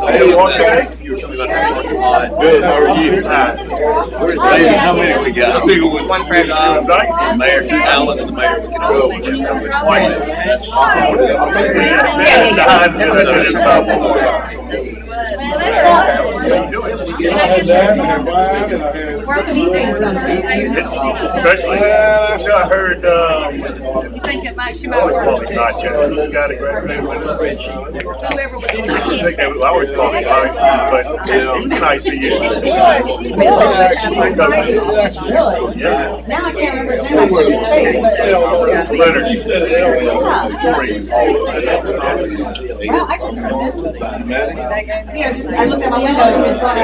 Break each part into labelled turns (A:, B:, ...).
A: Hey, you okay? Good, how are you? David, how many we got?
B: One prayer dog, the mayor, Allen, and the mayor. We can all
A: Especially, I heard,
C: You think it makes you more?
A: not yet. Got a great man with us.
C: Whoever
A: I think I was talking about it, but it's nice of you. Yeah.
C: Now I can't remember.
A: Leonard, he said it.
C: Well, I just remember. Yeah, just I looked at my window and thought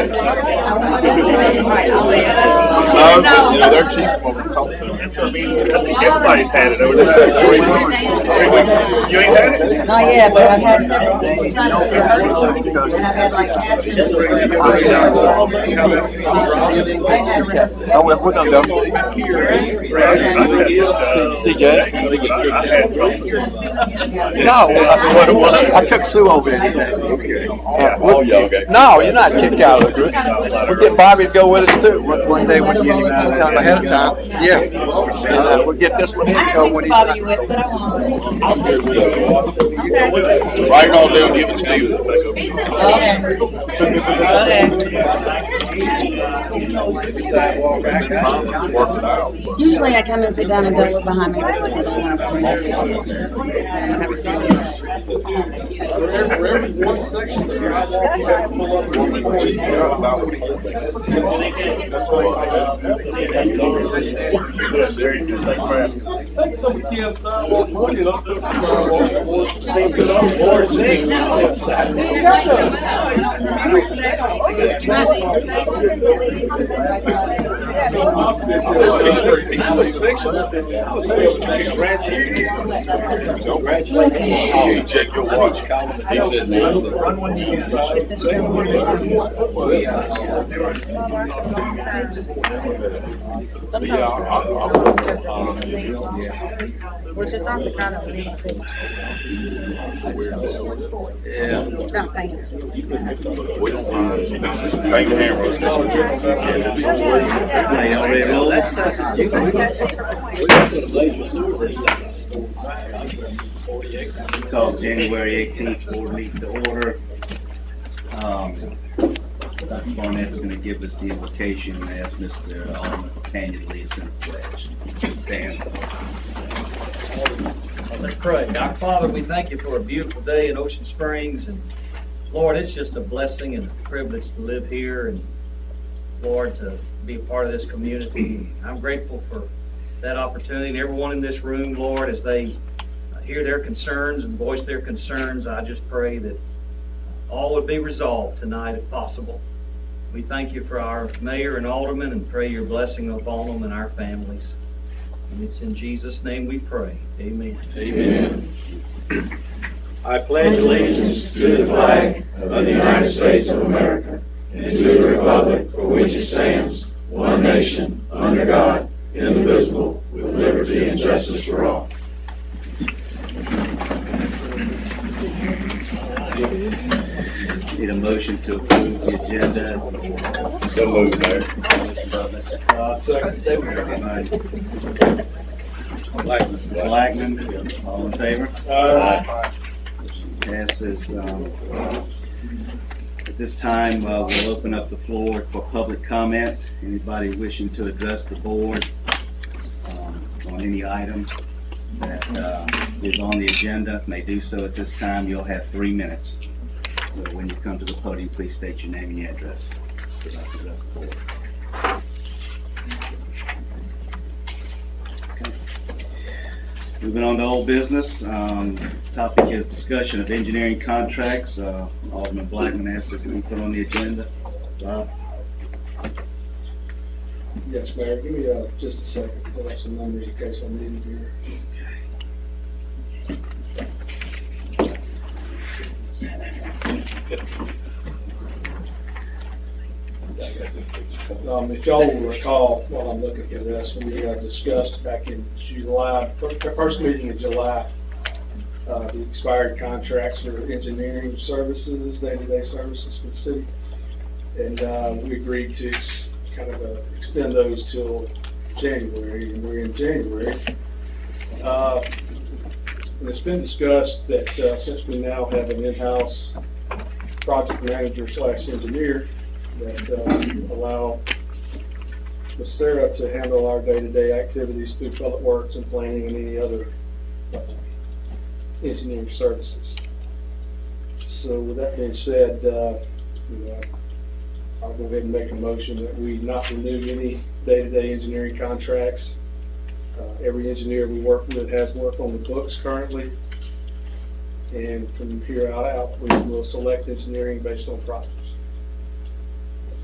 A: they're cheap. Everybody's had it over there. 3 weeks. You ain't had it?
C: Not yet, but I've had and I've had like
D: Oh, we're gonna go. CJ? No, I took Sue over there today. No, you're not kicked out of the group. We'll get Bobby to go with us too. One day when you get him out of town ahead of time. Yeah. We'll get this one in show when he's not.
A: Right on down, give it to Steve.
C: usually I come and sit down and don't look behind me.
A: You check your watch. He said,
C: Which is not the kind of
A: we don't mind. Bank cameras.
E: Call January 18th board meeting to order. Dr. Barnett's going to give us the invocation and ask Mr. Alderman Companion to lead us in the pledge. Stand.
F: Let's pray. Our Father, we thank you for a beautiful day in Ocean Springs, and Lord, it's just a blessing and a privilege to live here, and Lord, to be a part of this community. I'm grateful for that opportunity, and everyone in this room, Lord, as they hear their concerns and voice their concerns, I just pray that all would be resolved tonight if possible. We thank you for our mayor and aldermen and pray your blessing upon them and our families. And it's in Jesus' name we pray. Amen.
A: Amen.
G: I pledge allegiance to the flag of the United States of America and to the republic for which it stands, one nation, under God, indivisible, with liberty and justice for all.
E: Need a motion to approve the agenda.
A: So moved, Mayor.
E: Blackman, all in favor? Passes. At this time, we'll open up the floor for public comment. Anybody wishing to address the board on any item that is on the agenda may do so at this time. You'll have 3 minutes. So when you come to the podium, please state your name and your address. So I can address the board. Okay. Moving on to old business. Topic is discussion of engineering contracts. Alderman Blackman asked us to be put on the agenda. Bob?
H: Yes, Mayor. Give me just a second to pull up some numbers in case I need it here. If y'all will recall, while I'm looking for this, we discussed back in July, the first meeting in July, the expired contracts for engineering services, day-to-day services for the city. And we agreed to extend those till January, and we're in January. And it's been discussed that since we now have an in-house project manager / engineer, that allow Ms. Sarah to handle our day-to-day activities through public works and planning and any other engineering services. So with that being said, I'll go ahead and make a motion that we not renew any day-to-day engineering contracts. Every engineer we work with has work on the books currently. And from here out, we will select engineering based on projects.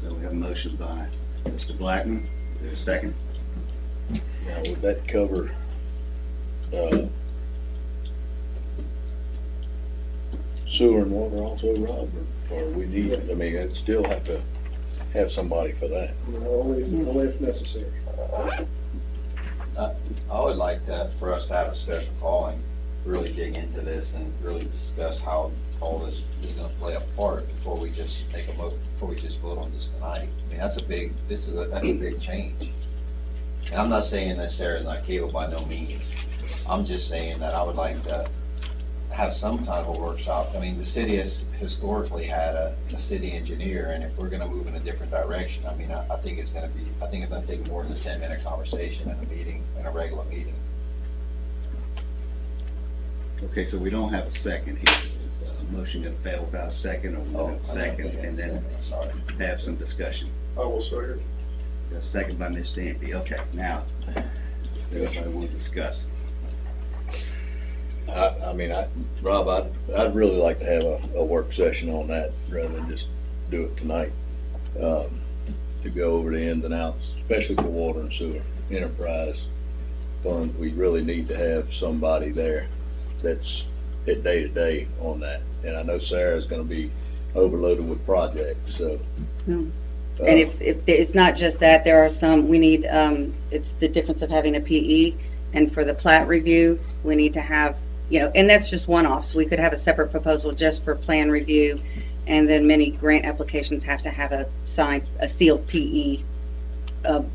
E: So we have a motion by Mr. Blackman. Is there a second?
I: Now, would that cover, sewer and water also, Rob, or we need, I mean, I'd still have to have somebody for that?
H: Only if necessary.
J: I would like for us to have a special call and really dig into this and really discuss how all this is going to play a part before we just vote on this tonight. I mean, that's a big change. And I'm not saying that Sarah's not capable by no means. I'm just saying that I would like to have some type of workshop. I mean, the city has historically had a city engineer, and if we're going to move in a different direction, I mean, I think it's going to take more than a 10-minute conversation in a regular meeting.
E: Okay, so we don't have a second here. Is the motion going to fail without a second, or we have a second and then have some discussion?
I: I will second.
E: A second by Ms. Stampy. Okay, now, everybody want to discuss.
I: Rob, I'd really like to have a work session on that rather than just do it tonight. To go over the ins and outs, especially for water and sewer enterprise funds. We really need to have somebody there that's at day to day on that. And I know Sarah's going to be overloaded with projects, so.
K: And if it's not just that, there are some, we need, it's the difference of having a PE, and for the plat review, we need to have, and that's just one-offs. We could have a separate proposal just for plan review, and then many grant applications have to have a sealed PE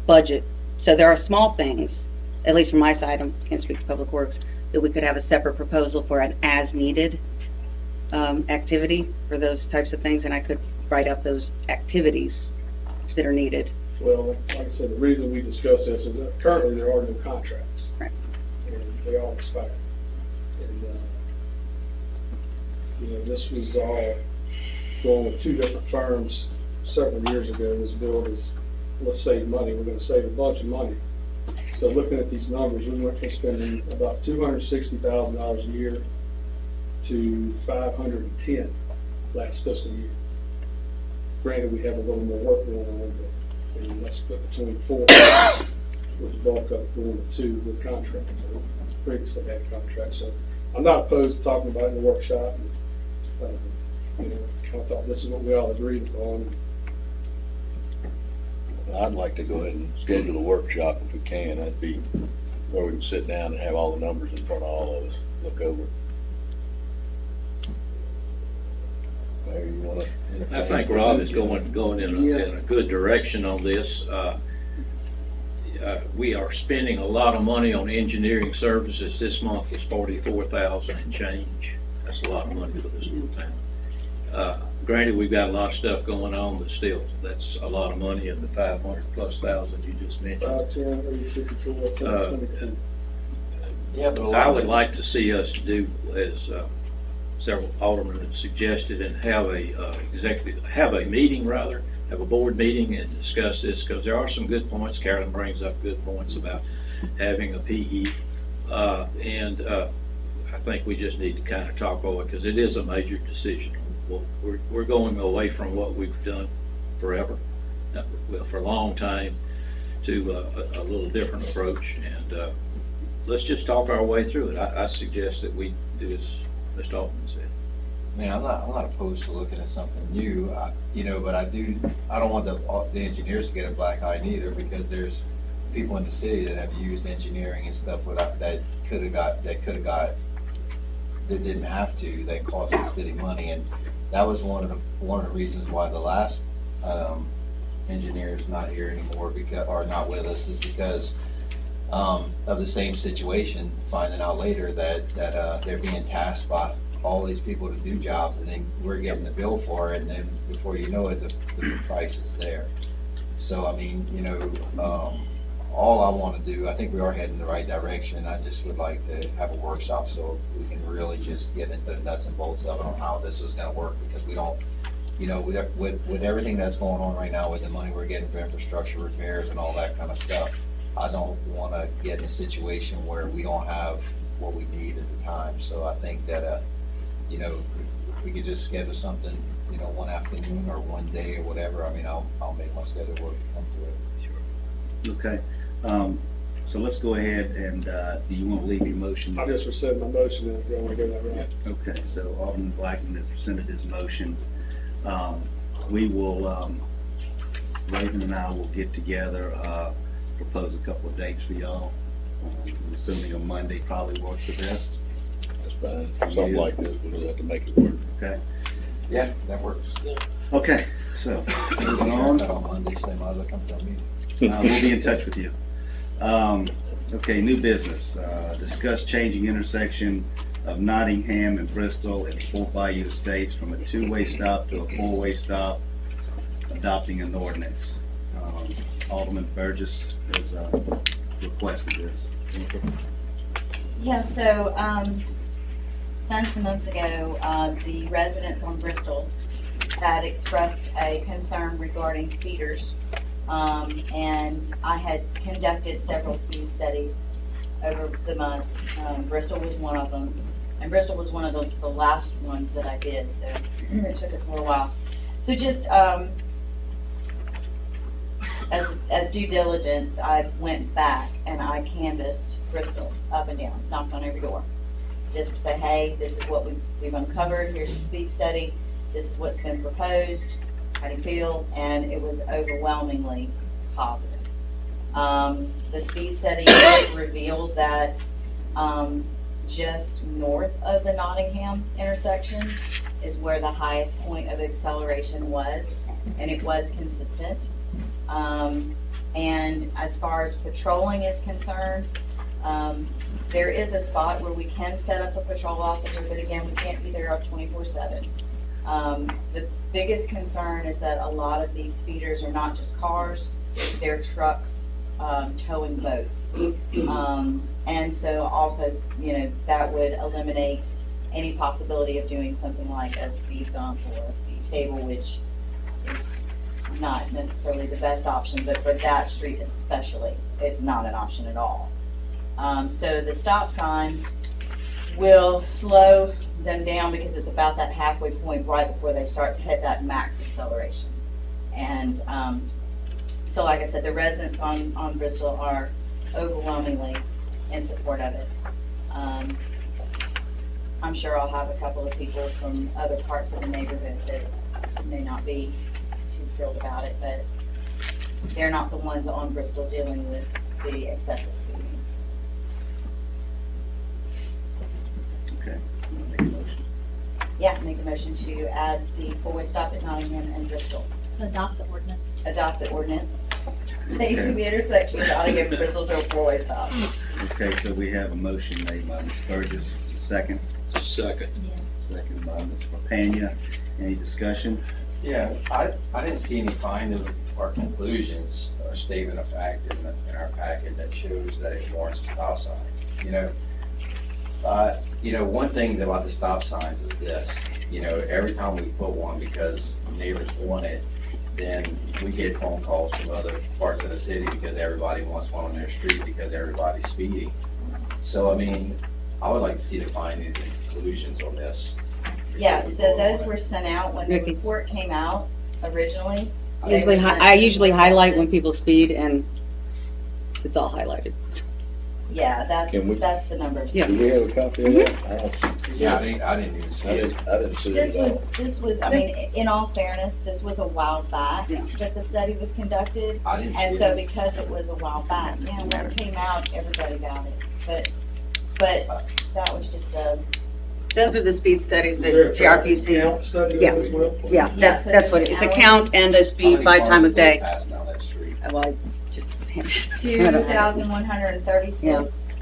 K: budget. So there are small things, at least from my side, I can't speak to Public Works, that we could have a separate proposal for an as-needed activity for those types of things, and I could write up those activities that are needed.
H: Well, like I said, the reason we discuss this is that currently there are no contracts.
K: Right.
H: And they all expire. And, this was all going with two different firms several years ago. This bill is, let's save money. We're going to save a bunch of money. So looking at these numbers, we went from spending about $260,000 a year to $510 last fiscal year. Granted, we have a little more work going on, but that's split between 4 firms, with the bulk of it going to 2 with contracts. So previously had contracts. So I'm not opposed to talking about it in the workshop. I thought this is what we all agreed upon.
I: I'd like to go ahead and schedule a workshop if we can. That'd be where we can sit down and have all the numbers in front of all of us, look over it. Larry, you want to?
B: I think Rob is going in a good direction on this. We are spending a lot of money on engineering services. This month was $44,000 and change. That's a lot of money for this little town. Granted, we've got a lot of stuff going on, but still, that's a lot of money in the 500,000+ you just mentioned.
H: 10, 54, 22.
J: Yeah, but
B: I would like to see us do, as several aldermen have suggested, and have a meeting, have a board meeting and discuss this, because there are some good points. Carolyn brings up good points about having a PE, and I think we just need to kind of talk over it, because it is a major decision. We're going away from what we've done forever, well, for a long time, to a little different approach, and let's just talk our way through it. I suggest that we do as Mr. Altman said.
J: I mean, I'm not opposed to looking at something new, but I don't want the engineers to get a black eye either, because there's people in the city that have used engineering and stuff that could have got that didn't have to, that cost the city money, and that was one of the reasons why the last engineer is not here anymore, or not with us, is because of the same situation, finding out later that they're being tasked by all these people to do jobs, and then we're getting the bill for it, and then before you know it, the price is there. So, I mean, all I want to do, I think we are heading in the right direction. I just would like to have a workshop so we can really just get into the nuts and bolts of it on how this is going to work, because we don't, with everything that's going on right now with the money we're getting for infrastructure repairs and all that kind of stuff, I don't want to get in a situation where we don't have what we need at the time. So I think that, if we could just schedule something, one afternoon or one day or whatever, I mean, I'll make my schedule work to come to it.
E: Okay. So let's go ahead and, do you want to leave your motion?
H: I just rescind my motion if you want to go that route.
E: Okay, so Alderman Blackman has presented his motion. We will, Raven and I will get together, propose a couple of dates for y'all. I'm assuming a Monday probably works the best.
I: That's fine. Something like this, we'll just have to make it work.
E: Okay.
J: Yeah, that works.
E: Okay, so moving on.
J: On Monday, same other come to a meeting.
E: We'll be in touch with you. Okay, new business. Discuss changing intersection of Nottingham and Bristol and Fort Bayou Estates from a two-way stop to a four-way stop, adopting an ordinance. Alderman Burgess has requested this.
L: Yeah, so months and months ago, the residents on Bristol had expressed a concern regarding speeders. And I had conducted several speed studies over the months. Bristol was one of them. And Bristol was one of the last ones that I did, so it took us a little while. So just as due diligence, I went back and I canvassed Bristol up and down, knocked on every door. Just to say, hey, this is what we've uncovered, here's the speed study, this is what's been proposed, how do you feel? And it was overwhelmingly positive. The speed study revealed that just north of the Nottingham intersection is where the highest point of acceleration was, and it was consistent. And as far as patrolling is concerned, there is a spot where we can set up a patrol officer, but again, we can't be there 24/7. The biggest concern is that a lot of these speeders are not just cars, they're trucks towing boats. And so also, that would eliminate any possibility of doing something like a speed bump or a speed table, which is not necessarily the best option, but for that street especially, it's not an option at all. So the stop sign will slow them down because it's about that halfway point right before they start to hit that max acceleration. And so like I said, the residents on Bristol are overwhelmingly in support of it. I'm sure I'll have a couple of people from other parts of the neighborhood that may not be too thrilled about it, but they're not the ones on Bristol dealing with the excessive speeding.
E: Okay, make a motion.
L: Yeah, make a motion to add the four-way stop at Nottingham and Bristol.
M: To adopt the ordinance.
L: Adopt the ordinance. Changing the intersection of Nottingham and Bristol to a four-way stop.
E: Okay, so we have a motion made by Ms. Burgess, second.
B: Second.
E: Second by Ms. Lapania. Any discussion?
J: Yeah, I didn't see any findings or conclusions or statement of fact in our packet that shows that it warrants a stop sign. One thing about the stop signs is this, every time we put one because neighbors want it, then we get phone calls from other parts of the city because everybody wants one on their street because everybody's speeding. So, I would like to see the findings and conclusions on this.
L: Yeah, so those were sent out when the report came out originally. They were sent
K: I usually highlight when people speed, and it's all highlighted.
L: Yeah, that's the number of
K: Yeah.
I: Do we have a copy of that?
J: Yeah, I didn't even see it.
I: I didn't see it at all.
L: This was, in all fairness, this was a while back that the study was conducted.
J: I didn't see
L: And
J: it.
L: so because it was a while back, when it came out, everybody got it. But that was just
K: Those are the speed studies
H: Is there
K: that
H: a traffic
K: GRPC.
H: count study
K: Yeah.
H: as well?
K: Yeah,
L: Yes,
K: that's what it is. It's a count and a
J: How
K: speed
J: many
K: by
J: cars
K: time
J: have
K: of
J: they
K: day.
J: passed down that street?
K: Well, I just.
L: 2,136.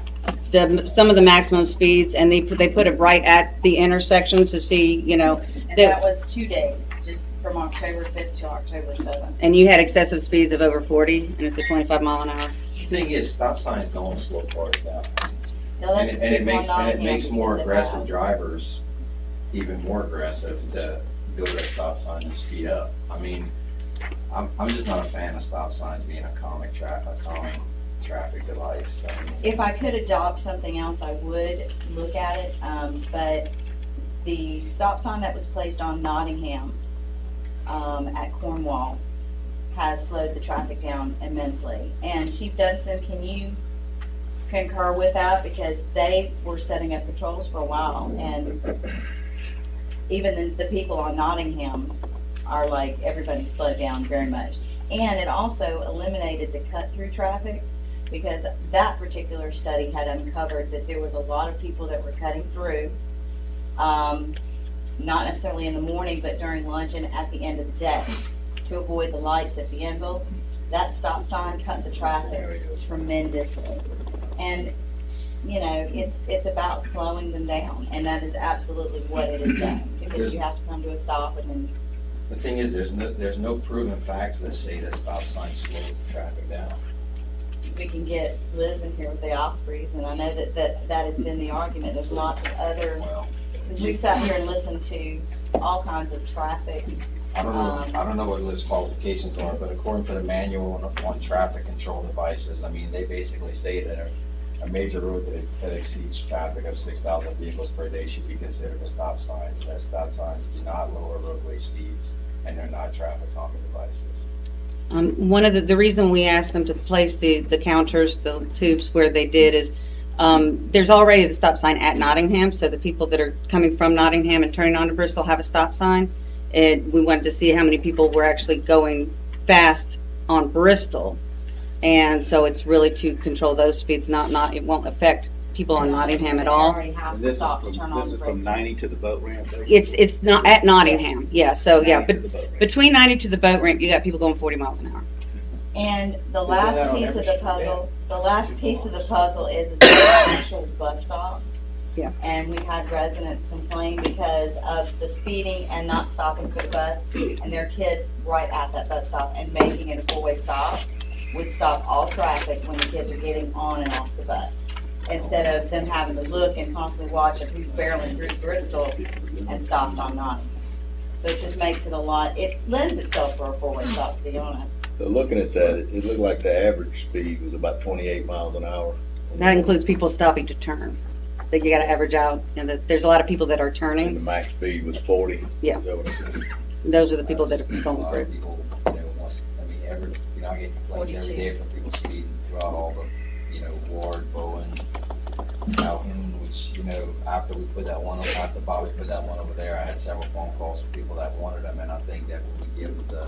K: Some of the maximum speeds, and they put it right at the intersection to see,
L: And that was 2 days, just from October 5th to October 7th.
K: and you had excessive speeds of over 40, and it's a 25 mile an hour.
J: The thing is, stop signs don't slow cars down.
L: So that's
J: And it
L: people
J: makes,
L: on
J: and it
L: Nottingham
J: makes more
L: because it
J: aggressive
L: has.
J: drivers even more aggressive to go to a stop sign and speed up. I mean, I'm just not a fan of stop signs being a calming traffic device. I mean,
L: If I could adopt something else, I would look at it, but the stop sign that was placed on Nottingham at Cornwall has slowed the traffic down immensely. And Chief Dunstan, can you concur with that? Because they were setting up patrols for a while, and even the people on Nottingham are like, everybody slowed down very much. And it also eliminated the cut-through traffic, because that particular study had uncovered that there was a lot of people that were cutting through, not necessarily in the morning, but during lunch and at the end of the day, to avoid the lights at the Enville. That stop sign cut the traffic tremendously. And, you know, it's about slowing them down, and that is absolutely what it has done, because you have to come to a stop and then.
J: The thing is, there's no proven facts that say that stop signs slow the traffic down.
L: We can get Liz in here with the Ospreys, and I know that has been the argument. There's lots of other, because we sat here and listened to all kinds of traffic.
J: I don't know what Liz's qualifications are, but according to the manual on traffic control devices, I mean, they basically say that a major road that exceeds traffic of 6,000 vehicles per day should be considered a stop sign. That stop signs do not lower roadway speeds, and they're not traffic calming devices.
K: One of the reason we asked them to place the counters, the tubes where they did is, there's already the stop sign at Nottingham, so the people that are coming from Nottingham and turning onto Bristol have a stop sign. And we wanted to see how many people were actually going fast on Bristol. And so it's really to control those speeds, not it won't affect people on Nottingham at all.
L: Already have to stop to turn on
E: This
L: the
E: is from
L: brakes.
E: 90 to the boat ramp?
K: It's not at Nottingham, yeah, so yeah,
E: 90 to
K: but
E: the boat ramp.
K: between 90 to the boat ramp, you got people going 40 miles an hour.
L: And the
F: that
L: last
F: on
L: piece of
F: every
L: the
F: street,
L: puzzle, is the actual bus stop.
K: Yeah.
L: And we had residents complain because of the speeding and not stopping for the bus, and their kids right at that bus stop and making it a four-way stop would stop all traffic when the kids are getting on and off the bus, instead of them having to look and constantly watch as who's barreling through Bristol and stopped on Nottingham. So it just makes it it lends itself for a four-way stop, to be honest.
I: So looking at that, it looked like the average speed was about 28 miles an hour.
K: That includes people stopping to turn. That you got to average out, and there's a lot of people that are
I: And the
K: turning.
I: max speed was 40.
K: Yeah.
I: Is that what it is?
K: Those are the people that are
J: A
K: going
J: lot
K: through.
J: of people, I get complaints every day from people speeding throughout all the, Ward, Bowen, Mountain, which, after we put that one, after Bobby put that one over there, I had several phone calls from people that wanted them, and I think that when we give the,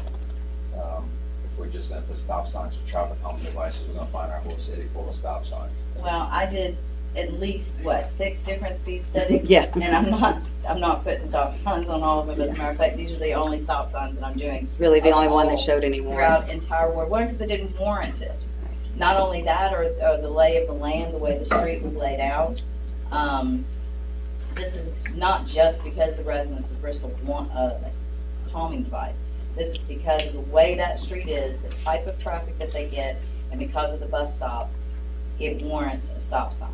J: if we're just gonna put stop signs for traffic calming devices, we're gonna find our whole city full of stop signs.
L: Well, I did at least, 6 different speed studies?
K: Yeah.
L: And I'm not putting stop signs on all of them. As a matter of fact, these are the only stop signs that I'm doing.
K: Really the only one that showed anymore.
L: Throughout entire Ward 1, because they didn't warrant it. Not only that, or the lay of the land, the way the street was laid out. This is not just because the residents of Bristol want a calming device. This is because of the way that street is, the type of traffic that they get, and because of the bus stop, it warrants a stop sign.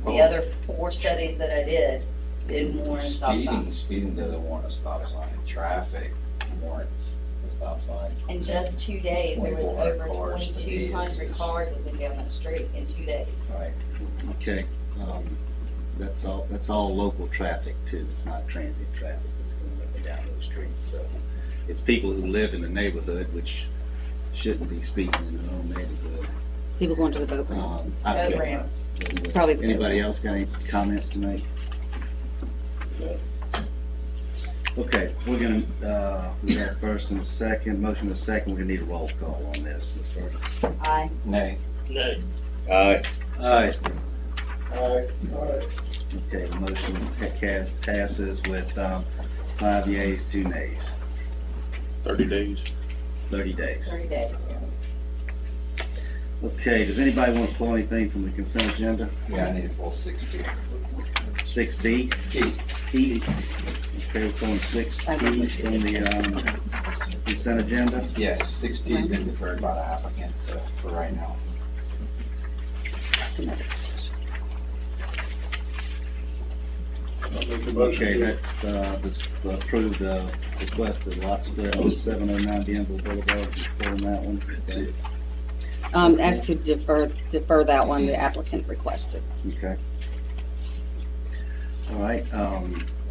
L: The other 4 studies that I did didn't warrant a stop sign.
J: Speeding doesn't warrant a stop sign. Traffic warrants a stop sign.
L: In just 2 days, there was
J: 2,400
L: over
J: cars to
L: 2,200 cars that went down that street in 2 days.
J: Right.
E: Okay, that's all local traffic too, it's not transient traffic that's going up and down those streets, so it's people who live in the neighborhood, which shouldn't be speeding in their own neighborhood.
K: People going to the boat ramp.
L: Boat ramp.
K: Probably the
E: Anybody
K: boat
E: else got any comments to make? Okay, we're gonna, we have first and second, motion and second, we're gonna need a roll call on this, Ms. Ferguson.
L: Aye.
J: Nay.
I: Aye.
B: Aye.
H: Aye.
E: Okay, the motion passes with 5 yeas, 2 nays.
A: 30 days.
E: 30 days.
L: 30 days.
E: Okay, does anybody want to pull anything from the consent agenda?
J: Yeah, I need to pull 6B.
E: 6B? E. Okay, we're pulling 6B from the consent agenda.
J: Yes, 6B has been deferred by the applicant for right now.
E: Okay, that's just approved requested lot split on 709 Danville Boulevard. Just pulling that one. Okay.
K: As to defer that one, the applicant requested.
E: Okay. All right,
H: I'll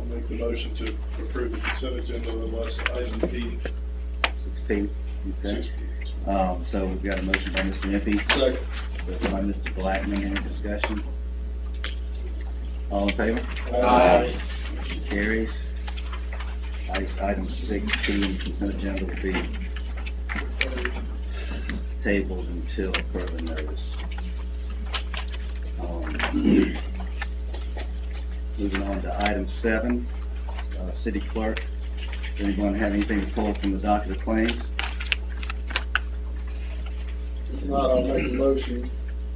H: make the motion to approve the consent agenda unless item P.
E: 6P, okay. So we've got a motion by Mr. Impey.
H: Second.
E: Second by Mr. Blackman. Any discussion? All in favor?
H: Aye.
E: Motion carries. Item 6P, consent agenda will be tabled until further notice. Moving on to item 7, city clerk. Does anyone have anything to pull from the docket of claims?
H: If not, I'll make a motion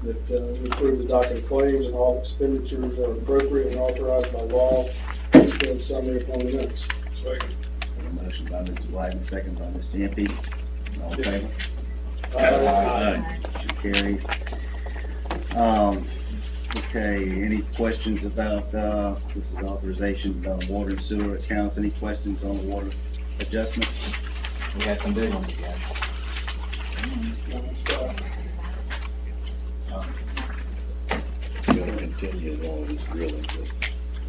H: that we approve the docket of claims and all expenditures are appropriate and authorized by law. Spend summary upon the minutes. Second.
E: A motion by Mr. Blackman, second by Mr. Impey. All in favor?
H: Aye.
E: Motion carries. Okay, any questions about, this is authorization of water and sewer accounts. Any questions on the water adjustments?
J: We had some big ones again.
I: It's gonna continue as long as it's drilling,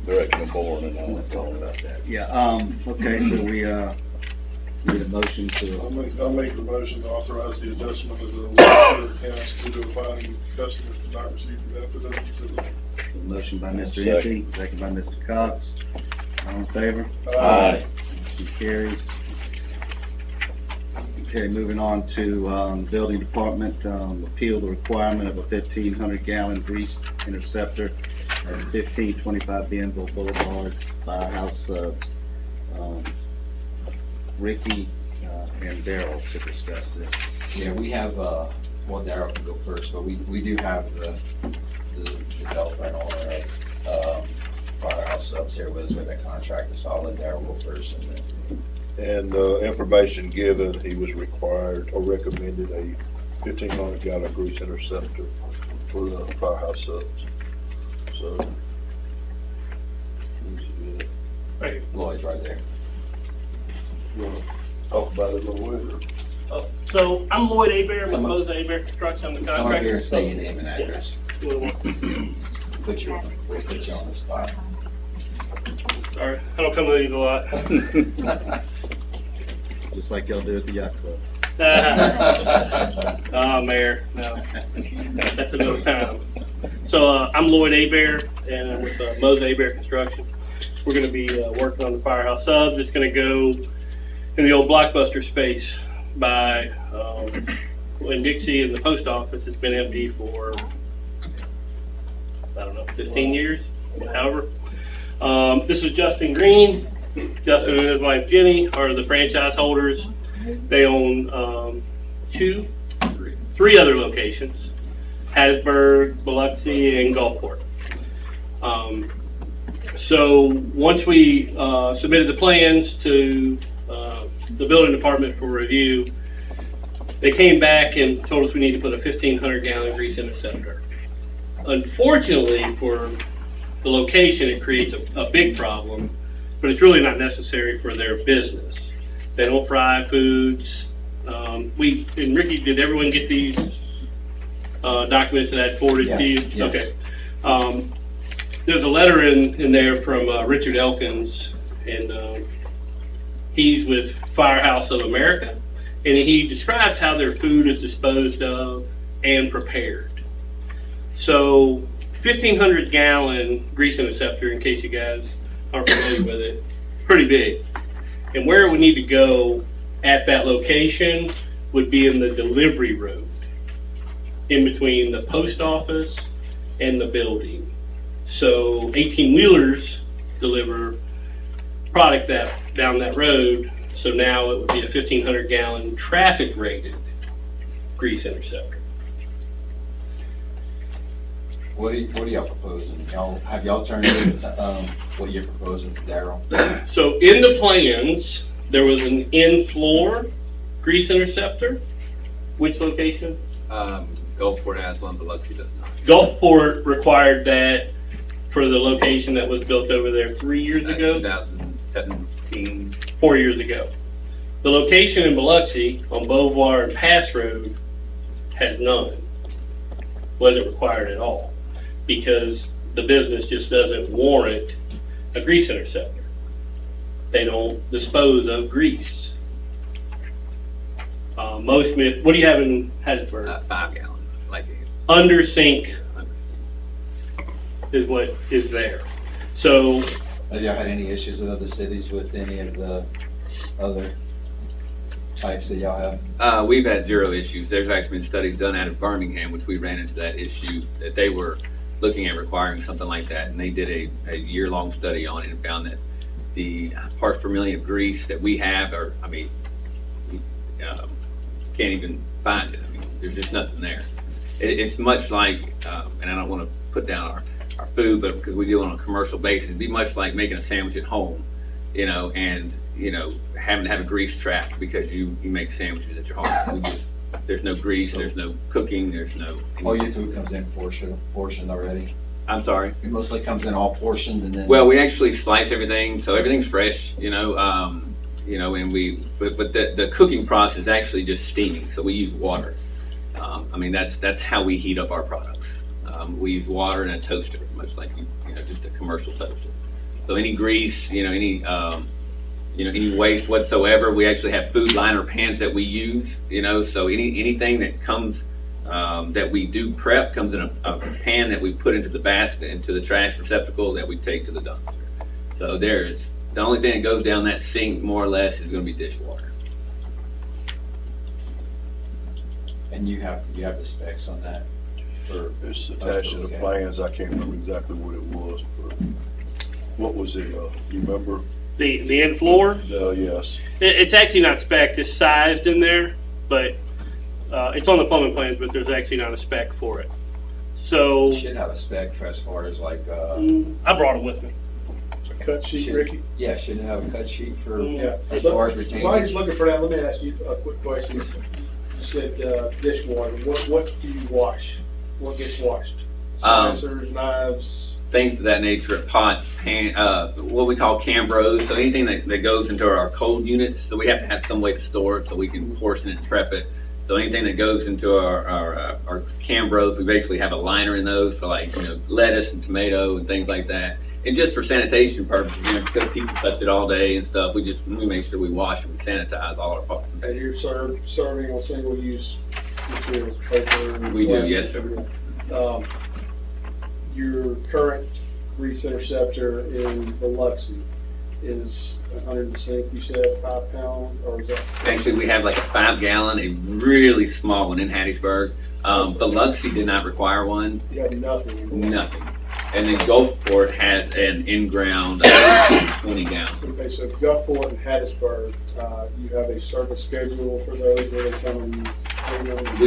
I: the direction of boring, and I won't talk about that.
E: Yeah, okay, so we, need a motion to,
H: I'll make the motion to authorize the adjustment of the water accounts due to finding customers did not receive the benefit of the facility.
E: a motion by Mr. Impey, second by Mr. Cox. All in favor?
I: Aye.
E: Motion carries. Okay, moving on to building department, appeal the requirement of a 1,500 gallon grease interceptor at 1525 Danville Boulevard, Firehouse Subs. Ricky and Darrell to discuss this.
J: Yeah, we have, well, Darrell can go first, but we do have the developer and owner of Firehouse Subs here with us with that contract, so I'll let Darrell go first and then.
M: And information given, he was required or recommended a 1,500 gallon grease interceptor for the Firehouse Subs. So,
J: Lloyd's right there.
M: you want to talk about it a little bit?
N: So I'm Lloyd Abear with Mose Abear Construction. I'm the
J: Come up
N: contractor.
J: here and state your name and address.
N: We'll
J: Put you on the spot.
N: Sorry, I don't come to these a lot.
E: Just like y'all do at the yacht club.
N: Oh, Mayor, no. That's another time. So I'm Lloyd Abear, and I'm with Mose Abear Construction. We're going to be working on the Firehouse Subs. It's going to go in the old Blockbuster space by in Dixie and the post office. It's been empty for, I don't know, 15 years, however. This is Justin Green. Justin and his wife Jenny are the franchise holders. They own three other locations: Hattiesburg, Biloxi, and Gulfport. So once we submitted the plans to the building department for review, they came back and told us we need to put a 1,500 gallon grease interceptor. Unfortunately for the location, it creates a big problem, but it's really not necessary for their business. They don't fry foods. And Ricky, did everyone get these documents that I forwarded to you?
J: Yes.
N: Okay. There's a letter in there from Richard Elkins, and he's with Firehouse of America, and he describes how their food is disposed of and prepared. So 1,500 gallon grease interceptor, in case you guys aren't familiar with it, pretty big. And where it would need to go at that location would be in the delivery road, in between the post office and the building. So 18-wheelers deliver product down that road. So now it would be a 1,500 gallon traffic rated grease interceptor.
J: What are y'all proposing? Have y'all turned in what you're proposing to Darryl?
N: So in the plans, there was an in-floor grease interceptor. Which location?
A: Gulfport has one, Biloxi does not.
N: Gulfport required that for the location that was built over there 3 years ago?
A: 2017.
N: 4 years ago. The location in Biloxi on Beauvoir and Pass Road has none. Wasn't required at all because the business just doesn't warrant a grease interceptor. They don't dispose of grease. What do you have in Hattiesburg?
A: 5 gallon, like
N: Under sink is what is there. So,
J: have y'all had any issues with other cities with any of the other types that y'all have?
A: we've had 0 issues. There's actually been studies done out of Birmingham, which we ran into that issue, that they were looking at requiring something like that, and they did a year-long study on it and found that the parts per million of grease that we have are, we can't even find it. There's just nothing there. It's much like, and I don't want to put down our food, but because we do it on a commercial basis, it'd be much like making a sandwich at home, and having to have a grease trap because you make sandwiches at your home. There's no grease, there's no cooking, there's no.
J: All your food comes in portioned already.
A: I'm sorry.
J: It mostly comes in all portioned, and then.
A: Well, we actually slice everything, so everything's fresh, and but the cooking process is actually just steaming, so we use water. That's how we heat up our products. We use water and a toaster, much like just a commercial toaster. So any grease, any waste whatsoever, we actually have food liner pans that we use. So anything that comes that we do prep comes in a pan that we put into the basket, into the trash receptacle that we take to the dumpster. So the only thing that goes down that sink, more or less, is going to be dishwater.
J: And you have the specs on that?
M: It's attached to the plans. I can't remember exactly what it was, but what was it? You remember?
N: The in-floor?
M: Yes.
N: It's actually not spec'd. It's sized in there, but it's on the plumbing plans, but there's actually not a spec for it. So.
J: You should have a spec for as far as like.
N: I brought it with me.
H: A cut sheet, Ricky?
J: Yeah, should have a cut sheet for as
H: So,
J: far as retaining.
H: while he's looking for that, let me ask you a quick question. You said dishwater. What do you wash? What gets washed? Saucers, knives?
A: Things of that nature, pots, pan, what we call cambros, so anything that goes into our cold units, so we have to have some way to store it so we can portion it and prep it. So anything that goes into our cambros, we basically have a liner in those for lettuce and tomato and things like that. And just for sanitation purposes, because people touch it all day and stuff, we make sure we wash and we sanitize all our pots.
H: And you're serving on single-use materials, paper?
A: We do, yes, sir.
H: Your current grease interceptor in Biloxi is under the sink, you said 5 pound, or is that?
A: Actually, we have like a 5 gallon, a really small one in Hattiesburg. Biloxi did not require one.
H: You have nothing.
A: Nothing. And then Gulfport has an in-ground 20 gallon.
H: Okay, so Gulfport and Hattiesburg, you have a service schedule for those where they come and clean them?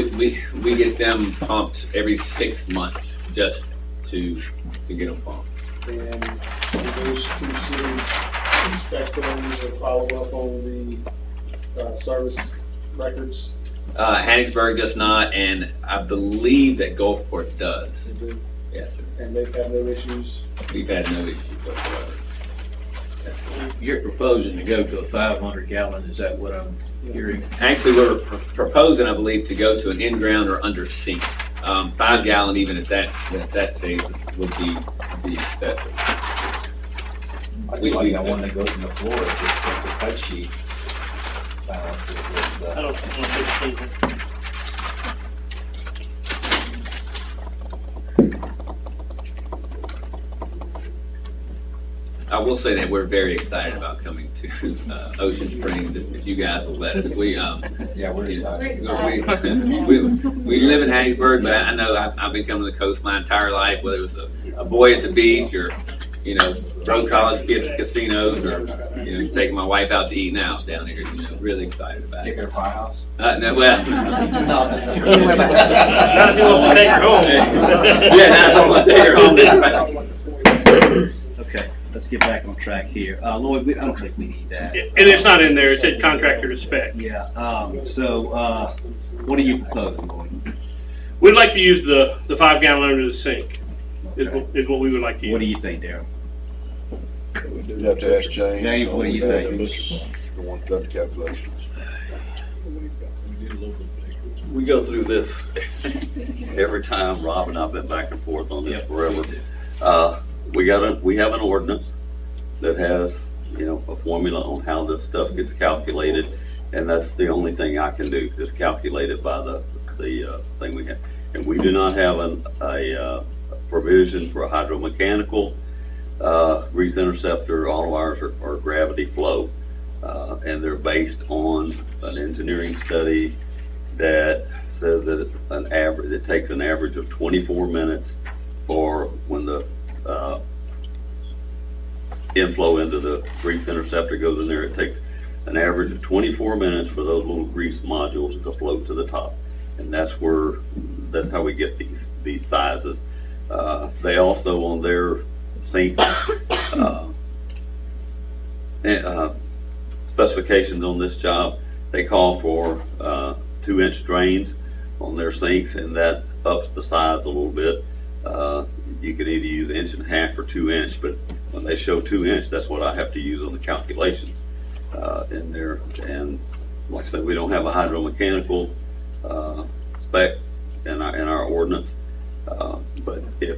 A: We get them pumped every 6 months just to get them pumped.
H: And do those 2 cities inspect those or follow up on the service records?
A: Hattiesburg does not, and I believe that Gulfport does.
H: They do?
A: Yes, sir.
H: And they've had no issues?
A: We've had no issues whatsoever.
B: You're proposing to go to a 500 gallon, is that what I'm hearing?
A: Actually, we're proposing, I believe, to go to an in-ground or under sink. 5 gallon, even at that stage, would be excessive.
J: I want to go to the floor, just take the cut sheet. Balance it with
N: I don't think it's
A: will say that we're very excited about coming to Ocean Springs, if you guys will let us.
J: Yeah, we're excited.
A: We live in Hattiesburg, but I know I've been coming to the coast my entire life, whether it was a boy at the beach or, broke college kids at casinos or, taking my wife out to eat now down here. Really excited about it.
J: Take her to Firehouse?
A: No, well.
N: Not if you want to take her home.
A: Yeah, now I don't want to take her home.
E: Okay, let's get back on track here. Lloyd, I don't think we need that.
N: And it's not in there, it said contractor to spec.
E: Yeah, so, what are you proposing, Lloyd?
N: We'd like to use the 5 gallon under the sink, is what we would like to use.
E: What do you think, Darryl?
M: You'd have to ask James.
E: James, what do you
M: on that.
E: think?
M: He's the one that done the calculations.
O: We go through this every time. Rob and I've been back and forth on this forever. We have an ordinance that has, a formula on how this stuff gets calculated, and that's the only thing I can do is calculate it by the thing we have. And we do not have a provision for a hydromechanical grease interceptor. All of ours are gravity flow, and they're based on an engineering study that says that it takes an average of 24 minutes for when the inflow into the grease interceptor goes in there. It takes an average of 24 minutes for those little grease modules to float to the top, and that's how we get these sizes. They also, on their sink specifications on this job, they call for 2-inch drains on their sinks, and that ups the size a little bit. You can either use 1.5 or 2 inch, but when they show 2 inch, that's what I have to use on the calculations in there. And like I said, we don't have a hydromechanical spec in our ordinance. But if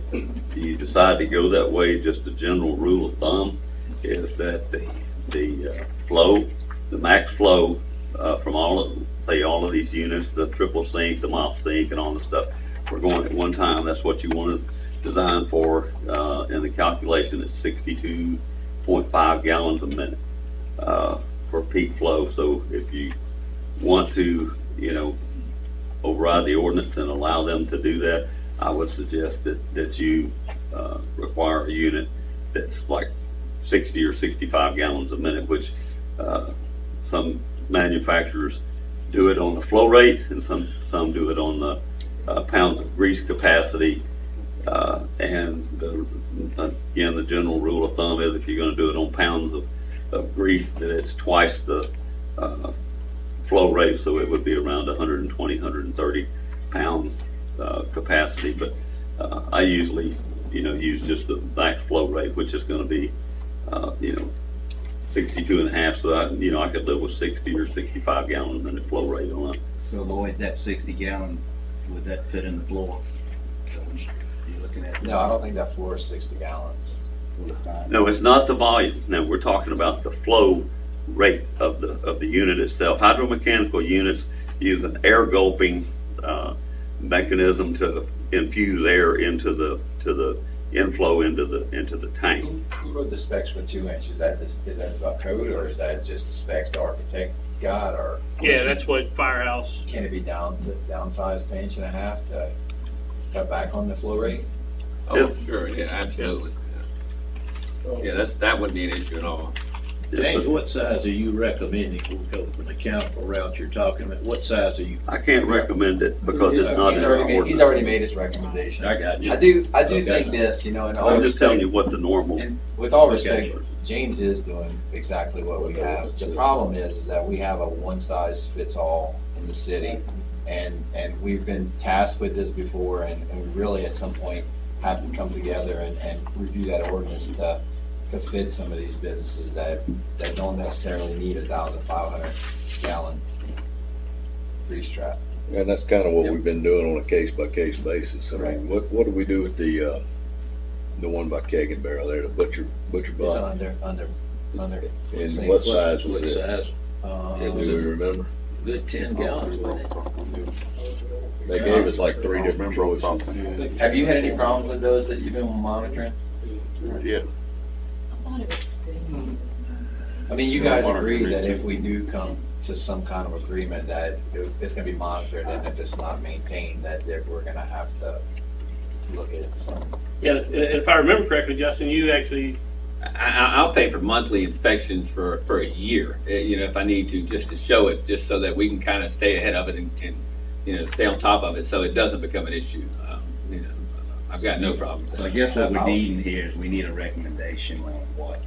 O: you decide to go that way, just a general rule of thumb is that the flow, the max flow from all of these units, the triple sink, the mop sink, and all the stuff, we're going at one time. That's what you want to design for. In the calculation, it's 62.5 gallons a minute for peak flow. So if you want to, override the ordinance and allow them to do that, I would suggest that you require a unit that's like 60 or 65 gallons a minute, which some manufacturers do it on the flow rate, and some do it on the pounds of grease capacity. And again, the general rule of thumb is if you're going to do it on pounds of grease, that it's twice the flow rate, so it would be around 120, 130 pounds capacity. But I usually, use just the max flow rate, which is going to be, 62.5. So I could live with 60 or 65 gallon a minute flow rate on it.
E: So Lloyd, that 60 gallon, would that fit in the floor? You're looking at?
J: No, I don't think that floor is 60 gallons.
O: No, it's not the volume. Now we're talking about the flow rate of the unit itself. Hydromechanical units use an air gulping mechanism to infuse air into the inflow into the tank.
J: Who wrote the specs for 2 inch? Is that about code, or is that just the specs the architect got, or?
N: Yeah, that's what Firehouse.
J: Can it be downsized to 1.5 inches to cut back on the flow rate?
A: Oh, sure, yeah, absolutely. Yeah, that wouldn't be an issue at all.
B: James, what size are you recommending? We'll go the mechanical route you're talking about. What size are you?
O: I can't recommend it because it's not in our ordinance.
J: He's already made his recommendation.
B: I got you.
J: I do think this, and
O: I'm just telling you what the normal.
J: And with all respect, James is doing exactly what we have. The problem is that we have a one size fits all in the city, and we've been tasked with this before, and we really at some point have to come together and review that ordinance to fit some of these businesses that don't necessarily need 1,500 gallon grease trap.
I: And that's kind of what we've been doing on a case by case basis. I mean, what do we do with the one by Keg and Barrel there, the butcher
J: It's
I: block?
J: under.
I: And what size was it? Do we remember?
B: Good 10 gallons, wasn't it?
I: They gave us like 3 different choices.
J: Have you had any problems with those that you've been monitoring?
I: Yeah.
L: I thought it was
J: I mean, you guys agree that if we do come to some kind of agreement that it's gonna be monitored, and if it's not maintained, that we're gonna have to look at some.
N: Yeah, if I remember correctly, Justin, you actually,
A: I'll pay for monthly inspections for a year, you know, if I need to, just to show it, just so that we can kind of stay ahead of it and you know, stay on top of it, so it doesn't become an issue. You know, I've got no problem.
E: So I guess what we're needing here is we need a recommendation on what.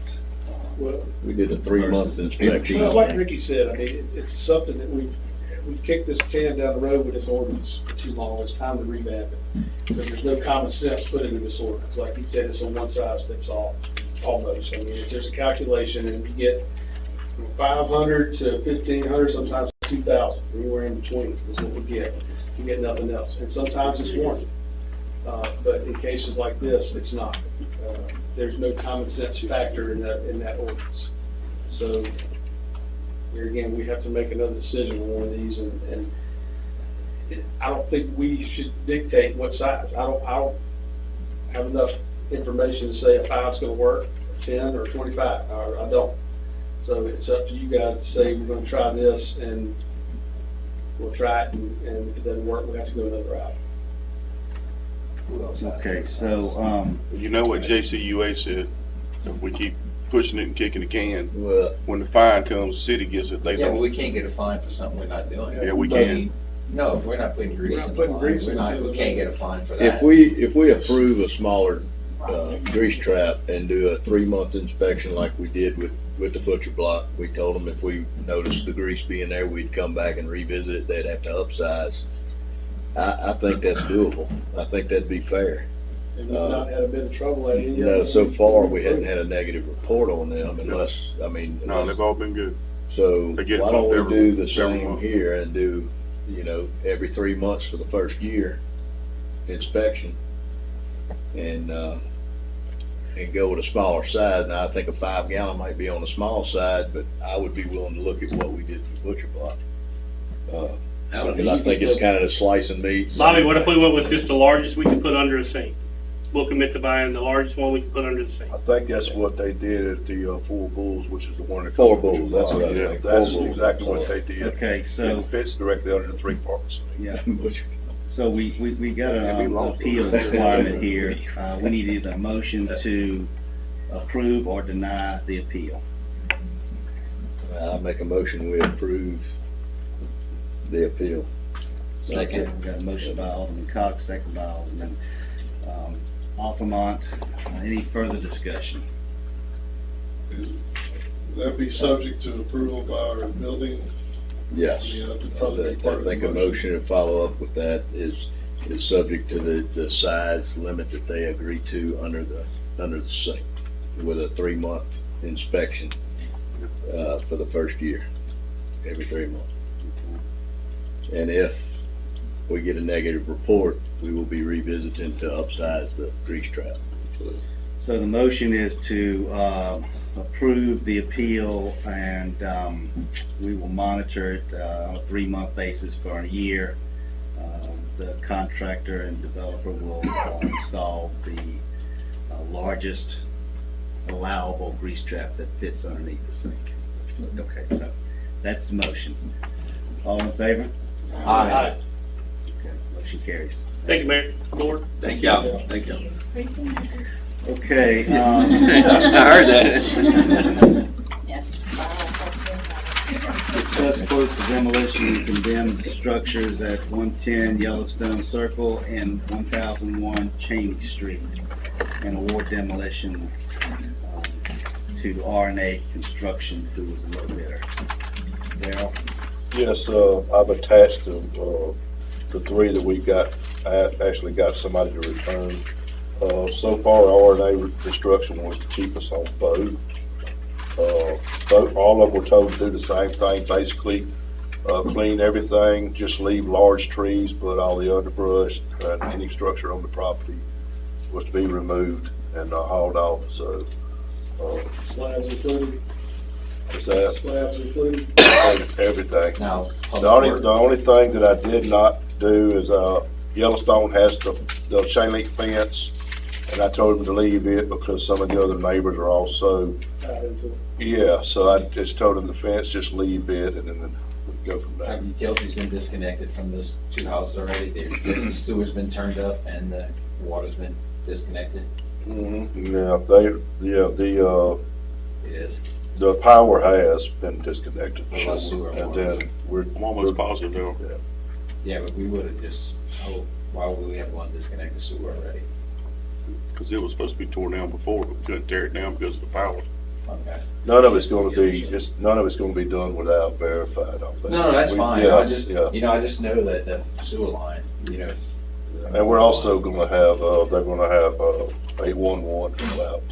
H: Well,
I: We did a 3-month inspection.
H: well, like Ricky said, I mean, it's something that we've kicked this can down the road with this ordinance for too long. It's time to revamp it. Because there's no common sense put into this ordinance. Like he said, it's a one size fits all, almost. I mean, there's a calculation and you get from 500 to 1,500, sometimes 2,000, anywhere in between is what we get. You get nothing else. And sometimes it's warranted. But in cases like this, it's not. There's no common sense factor in that ordinance. So here again, we have to make another decision on one of these, and I don't think we should dictate what size. I don't have enough information to say a 5's going to work, 10 or 25. I don't. So it's up to you guys to say we're going to try this, and we'll try it, and if it doesn't work, we'll have to go another route.
E: Okay, so,
M: You know what JCUA said, if we keep pushing it and kicking the can,
I: Well,
M: when the fine comes, the city gets it, they
J: Yeah, but
M: don't.
J: we can't get a fine for something we're not doing.
M: Yeah, we
J: I
M: can.
J: mean, no, if we're not putting grease in the line, we can't get a fine for that.
I: if we approve a smaller grease trap and do a 3-month inspection like we did with the butcher block, we told them if we noticed the grease being there, we'd come back and revisit it. They'd have to upsize. I think that's doable. I think that'd be fair.
H: And we've not had a bit of trouble at any
I: You know, so far, we hadn't had a negative report on them unless, I mean.
M: No, they've all been good.
I: So
M: They get
I: why don't
M: bumped
I: we do the
M: every
I: same
M: month.
I: here and do, you know, every 3 months for the first year inspection and go with a smaller size. Now, I think a 5-gallon might be on the small side, but I would be willing to look at what we did for the butcher block. Because I think it's kind of the slice and meat.
N: Bobby, what if we went with just the largest we could put under a sink? We'll commit to buying the largest one we can put under the sink.
M: I think that's what they did at the Four Bulls, which is the one that.
I: Four Bulls, that's what I was
M: Yeah,
I: thinking.
M: that's
I: Four Bulls,
M: exactly
I: I'm
M: what they
I: sorry.
M: did.
E: okay, so,
M: It fits directly under the 3 parts.
E: yeah, so we got an appeal requirement here. We need either a motion to approve or deny the appeal.
I: I make a motion, we approve the appeal.
J: Second.
E: We got a motion by Alderman Cox, second by Alderman Altamont. Any further discussion?
H: That be subject to approval by our building?
I: Yes.
H: Yeah, that'd
I: I
H: probably be part of the
I: think a motion to follow up with that is subject to the size limit that they agree to under the sink with a 3-month inspection for the first year, every 3 months. And if we get a negative report, we will be revisiting to upsize the grease trap.
E: So the motion is to approve the appeal, and we will monitor it on a 3-month basis for a year. The contractor and developer will install the largest allowable grease trap that fits underneath the sink. Okay, so that's the motion. All in favor?
J: Aye.
E: Okay, motion carries.
N: Thank you, Mayor. Lord.
A: Thank y'all. Thank y'all.
E: Okay.
A: I heard that.
E: Discuss quotes for demolition of condemned structures at 110 Yellowstone Circle and 1001 Cheney Street, and award demolition to R&A Construction, who was a low bidder. Darryl?
M: Yes, I've attached the 3 that we got, I actually got somebody to return. So far, R&A Construction was the cheapest on both. All of them were told to do the same thing, basically clean everything, just leave large trees, but all the underbrush and any structure on the property was to be removed and hauled off. So
H: Slabs included?
M: is that
H: Slabs included?
M: everything?
J: Now,
M: The only thing that I did not do is Yellowstone has the chain link fence And I told him to leave it because some of the other neighbors are also, yeah, so I just told him the fence, just leave it, and then we'd go from there.
J: Have utilities been disconnected from those two houses already? The sewer's been turned up and the water's been disconnected?
M: Yeah,
J: It is.
M: the power has been disconnected.
J: What about sewer?
M: And then I'm almost positive now.
J: Yeah, but we would have just, why would we have one disconnect the sewer already?
M: Because it was supposed to be torn down before, but we couldn't tear it down because of the power.
J: Okay.
M: None of it's gonna be done without verified, I think.
J: No, that's fine.
M: Yeah,
J: I just,
M: yeah.
J: I just know that the sewer line,
M: And we're also gonna have, they're gonna have, 811 go out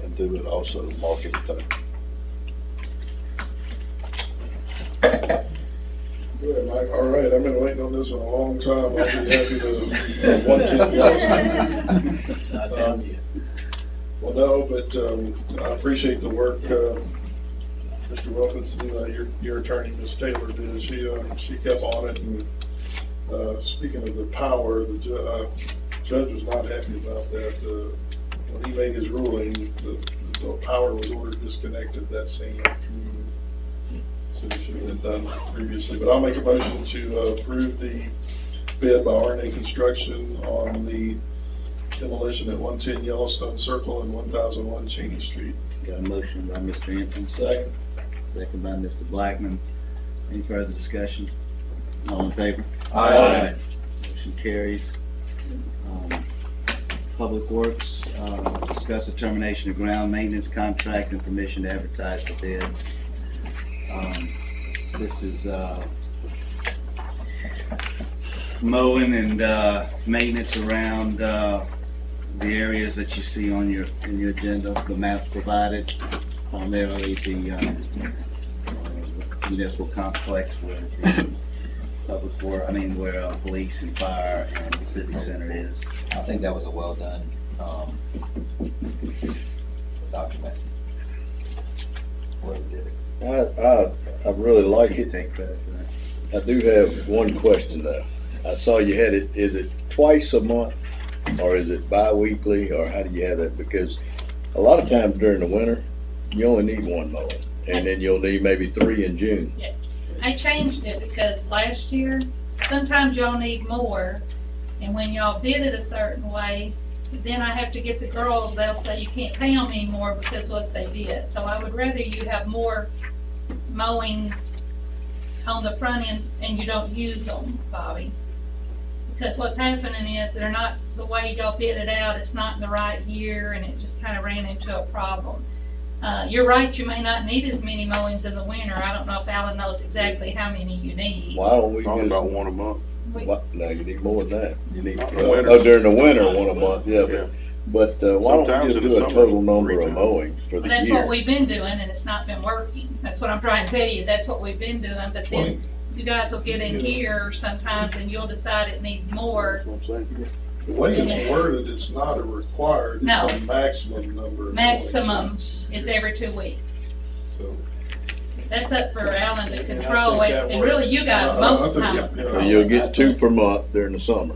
M: and do it also, mark everything.
H: Good, Mike. All right, I've been waiting on this one a long time. I'll be happy to, 110 Yellowstone.
J: Not done yet.
H: Well, no, but I appreciate the work Mr. Wilkinson, your attorney, Ms. Taylor, did. She kept on it. And speaking of the power, the judge was not happy about that. When he made his ruling, the power was ordered disconnected that same afternoon. So it should have been done previously. But I'll make a motion to approve the bid by RNA Construction on the demolition at 110 Yellowstone Circle and 1001 Cheney Street.
E: Got a motion by Mr. Hampton.
H: Second.
E: Second by Mr. Blackman. Any further discussion? All in favor?
J: Aye.
E: Motion carries. Public Works, discuss the termination of ground maintenance contract and permission to advertise for bids. This is mowing and maintenance around the areas that you see on in your agenda, the maps provided, primarily the municipal complex where the public work, where police and fire and the civic center is.
J: I think that was a well done document. Whoever did it.
I: I really like it.
E: Take credit for that.
I: I do have one question though. I saw you had it, is it twice a month or is it bi-weekly or how do you have that? Because a lot of times during the winter, you only need one mower and then you'll need maybe 3 in June.
P: Yeah. I changed it because last year, sometimes y'all need more, and when y'all bid it a certain way, then I have to get the girls, they'll say you can't pay them anymore because what they bid. So I would rather you have more mowings on the front end and you don't use them, Bobby. Because what's happening is they're not the way y'all bid it out, it's not in the right year, and it just kind of ran into a problem. You're right, you may not need as many mowings in the winter. I don't know if Alan knows exactly how many you need.
I: Why don't we
M: Probably
I: just,
M: about one a month.
I: no, you need more than that. You need,
M: Not in the winter.
I: during the winter, one a month, yeah, but why don't
M: Sometimes
I: we
M: in
I: just
M: the
I: do a
M: summer,
I: total number
M: 3
I: of
M: times.
I: mowings for
P: Well,
I: the
P: that's
I: year?
P: what we've been doing, and it's not been working. That's what I'm trying to tell you. That's what we've been doing, but then you guys will get in here sometimes and you'll decide it needs more.
M: That's what I'm saying.
H: The way it's worded, it's not a required,
P: No.
H: it's a maximum number. Of
P: Maximum
H: mowings.
P: is every 2 weeks.
H: So,
P: That's up for Alan to control it, and really you guys most of the time.
I: So you'll get 2 per month during the summer,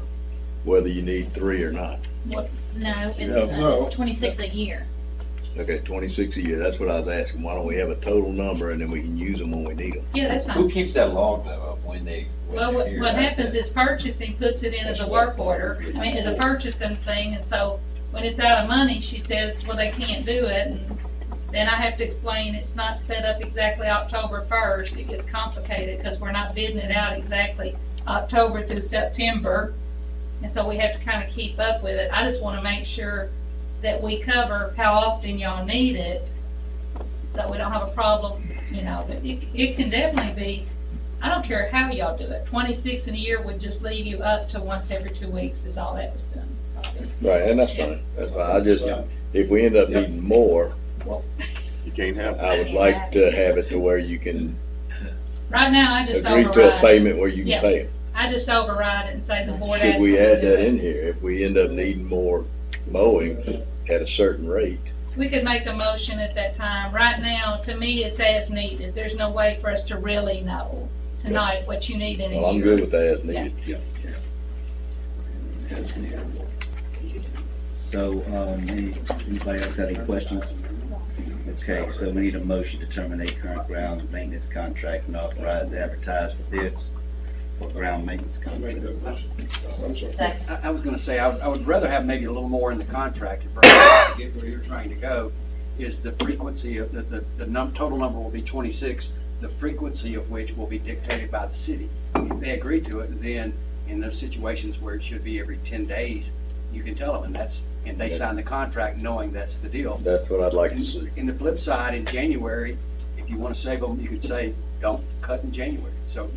I: whether you need 3 or not.
Q: No,
H: No.
Q: it's 26 a year.
I: Okay, 26 a year, that's what I was asking. Why don't we have a total number and then we can use them when we need them?
P: Yeah, that's
J: Who
P: fine.
J: keeps that log though of when they?
P: Well, what happens is purchasing puts it in as a work order, as a purchasing thing, and so when it's out of money, she says, well, they can't do it, and then I have to explain it's not set up exactly October 1st. It gets complicated because we're not bidding it out exactly October through September, and so we have to kind of keep up with it. I just want to make sure that we cover how often y'all need it, so we don't have a problem, but it can definitely be, I don't care how y'all do it. 26 in a year would just leave you up to once every 2 weeks is all that was done.
I: Right, and that's fine, that's fine. I just, if we end up needing more,
M: You can't have.
I: I would like to have it to where you can
P: Right now, I just
I: agree to a
P: override.
I: payment where you
P: Yeah.
I: can pay it.
P: I just override it and say the board
I: Should
P: asked
I: we
P: me to
I: add
P: do
I: that
P: it.
I: in here? If we end up needing more mowing at a certain rate?
P: We could make a motion at that time. Right now, to me, it's as needed. There's no way for us to really know tonight what you need in a year.
I: Well, I'm good with that as needed.
E: So, anybody else got any questions? Okay, so we need a motion to terminate current ground maintenance contract and authorize advertise for bids for ground maintenance contract.
Q: I was gonna say, I would rather have maybe a little more in the contract, if to get where you're trying to go, is the frequency of the total number will be 26, the frequency of which will be dictated by the city. If they agree to it, then in those situations where it should be every 10 days, you can tell them, and they sign the contract knowing that's the deal.
I: That's what I'd like to see.
Q: In the flip side, in January, if you want to save them, you could say, don't cut in January. So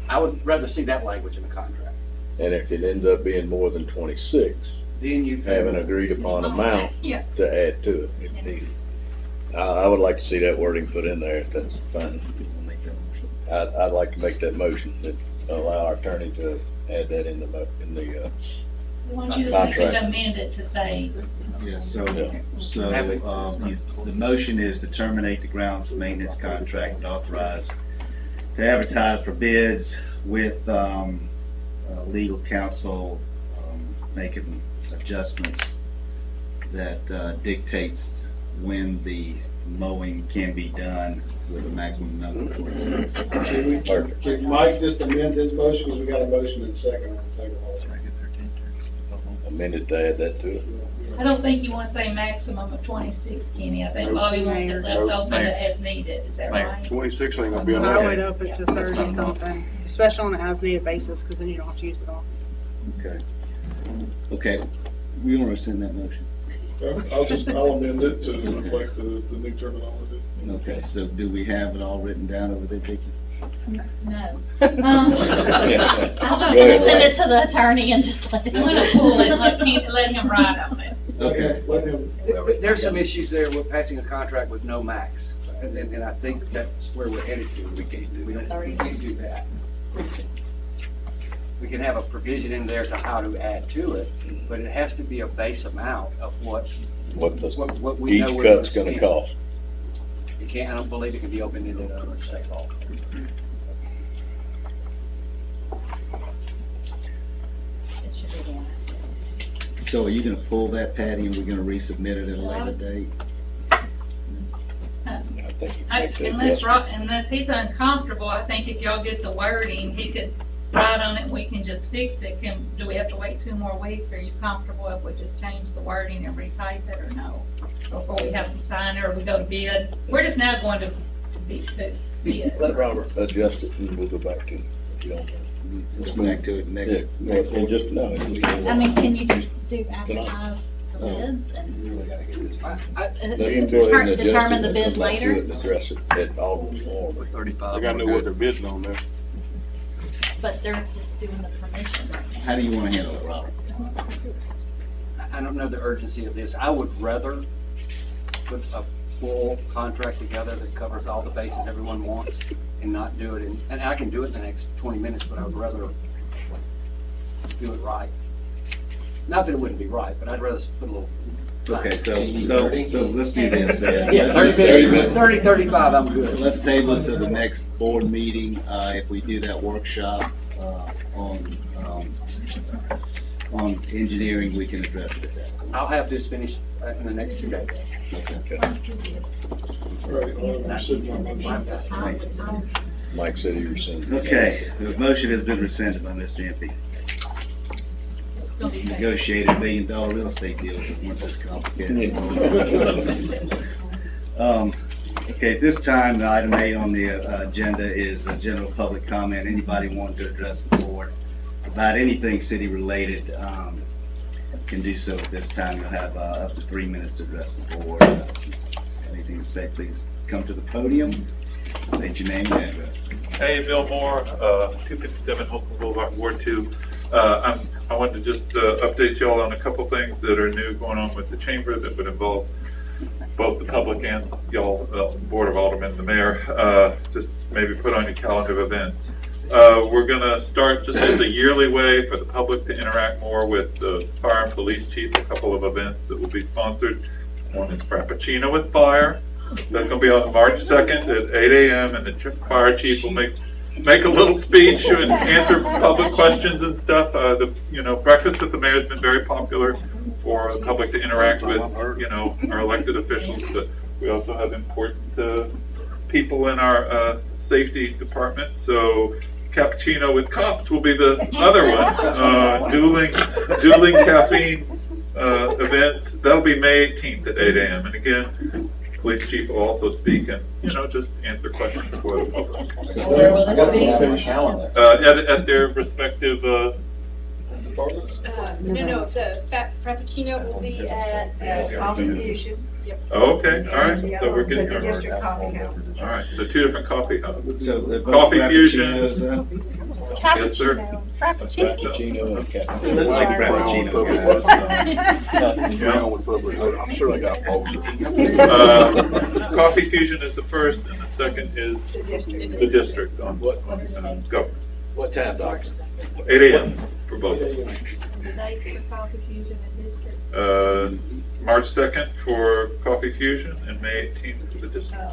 Q: I would rather see that language in the contract.
I: And if it ends up being more than 26,
Q: Then you
I: have an agreed upon amount
P: Yeah.
I: to add to it if needed. I would like to see that wording put in there, if that's fine. I'd like to make that motion, that allow our attorney to add that in the
P: Why don't you just make it amended to say,
E: Yeah, the motion is to terminate the grounds maintenance contract and authorize to advertise for bids with legal counsel making adjustments that dictates when the mowing can be done with a maximum number of 26.
H: Can Mike just amend his motion, because we got a motion and second on the table.
I: Amended to add that to it.
P: I don't think you want to say maximum of 26, Kenny. I think Bobby wants it left open as needed. Is that right?
M: 26 ain't gonna be
C: I
M: enough.
C: would up it to 30 something, especially on an as-needed basis, because then you don't have to use it all.
E: Okay, we want to rescind that motion.
M: I'll amend it to reflect the new terminology.
E: Okay, so do we have it all written down over there, Vicki?
P: No.
R: I'll just send it to the attorney and just let him.
P: I'm going to pull it, let him write on it.
E: Okay.
H: Let him.
Q: There's some issues there with passing a contract with no max, and I think that's where we're headed to. We can't do that. We can have a provision in there to how to add to it, but it has to be a base amount of what we know
I: Each
Q: we're
I: cut's gonna
Q: spend.
I: cost.
Q: It can't, I don't believe it can be opened into under state law.
R: It should be the
E: So are you gonna pull that, Patty, and we're gonna resubmit it at a later date?
P: Unless he's uncomfortable, I think if y'all get the wording, he could write on it, we can just fix it. Do we have to wait 2 more weeks? Are you comfortable if we just change the wording and retype it, or no? Before we have them sign it, or we go to bid? We're just now going to bid.
I: Let Robert adjust it and we'll go back to it, if you don't mind.
E: Let's go back to it next.
R: I mean, can you just do advertise the bids and determine the bid later?
I: Address it at Alderman's form.
M: I gotta know what they're bidding on there.
R: But they're just doing the permission right now.
E: How do you want to handle it, Robert?
Q: I don't know the urgency of this. I would rather put a full contract together that covers all the bases everyone wants and not do it and I can do it in the next 20 minutes, but I would rather do it right. Not that it wouldn't be right, but I'd rather put a little.
E: Okay, so let's do this.
Q: Yeah, 30, 35, I'm good.
E: Let's table it to the next board meeting. If we do that workshop on engineering, we can address it at that point.
Q: I'll have this finished in the next 2 days.
E: Okay.
I: Mike said he rescinded.
E: Okay, the motion has been rescinded by Mr. MP. Negotiated $1 million real estate deals that weren't this complicated. Okay, at this time, the item 8 on the agenda is a general public comment. Anybody wanting to address the board about anything city related can do so at this time. You'll have up to 3 minutes to address the board. Anything to say, please come to the podium, state your name and address.
S: Hey, Bill Moore, 257 Hopewell Boulevard, Ward 2. I wanted to just update y'all on a couple things that are new going on with the chamber that would involve both the public and y'all, Board of Aldermen and the mayor. Just maybe put on your calendar of events. We're going to start just as a yearly way for the public to interact more with the fire and police chief, a couple of events that will be sponsored. One is Frappuccino with Fire. That's going to be on March 2nd at 8 a.m. and the fire chief will make a little speech and answer public questions and stuff. Breakfast with the mayor has been very popular for the public to interact with, you know, our elected officials, but we also have important people in our safety department. So cappuccino with cups will be the other one. Dueling caffeine events. That'll be May 18th at 8 a.m. And again, police chief will also speak and, you know, just answer questions for the public.
L: Where will this be?
S: At their respective
T: No, the Frappuccino will be at Coffee Fusion. Yep.
S: Oh, okay, all right. So we're getting
T: The district coffee house.
S: all right. So 2 different coffee houses.
E: So the
S: Coffee Fusion.
T: Cappuccino.
S: Yes, sir.
T: Frappuccino.
E: It looks like Frappuccino, guys.
I: I'm sure they got posters.
S: Coffee Fusion is the first, and the second is the district on government.
B: What time, Doc?
S: 8 a.m. for both.
T: The date for Coffee Fusion and district.
S: March 2nd for Coffee Fusion and May 18th for the district.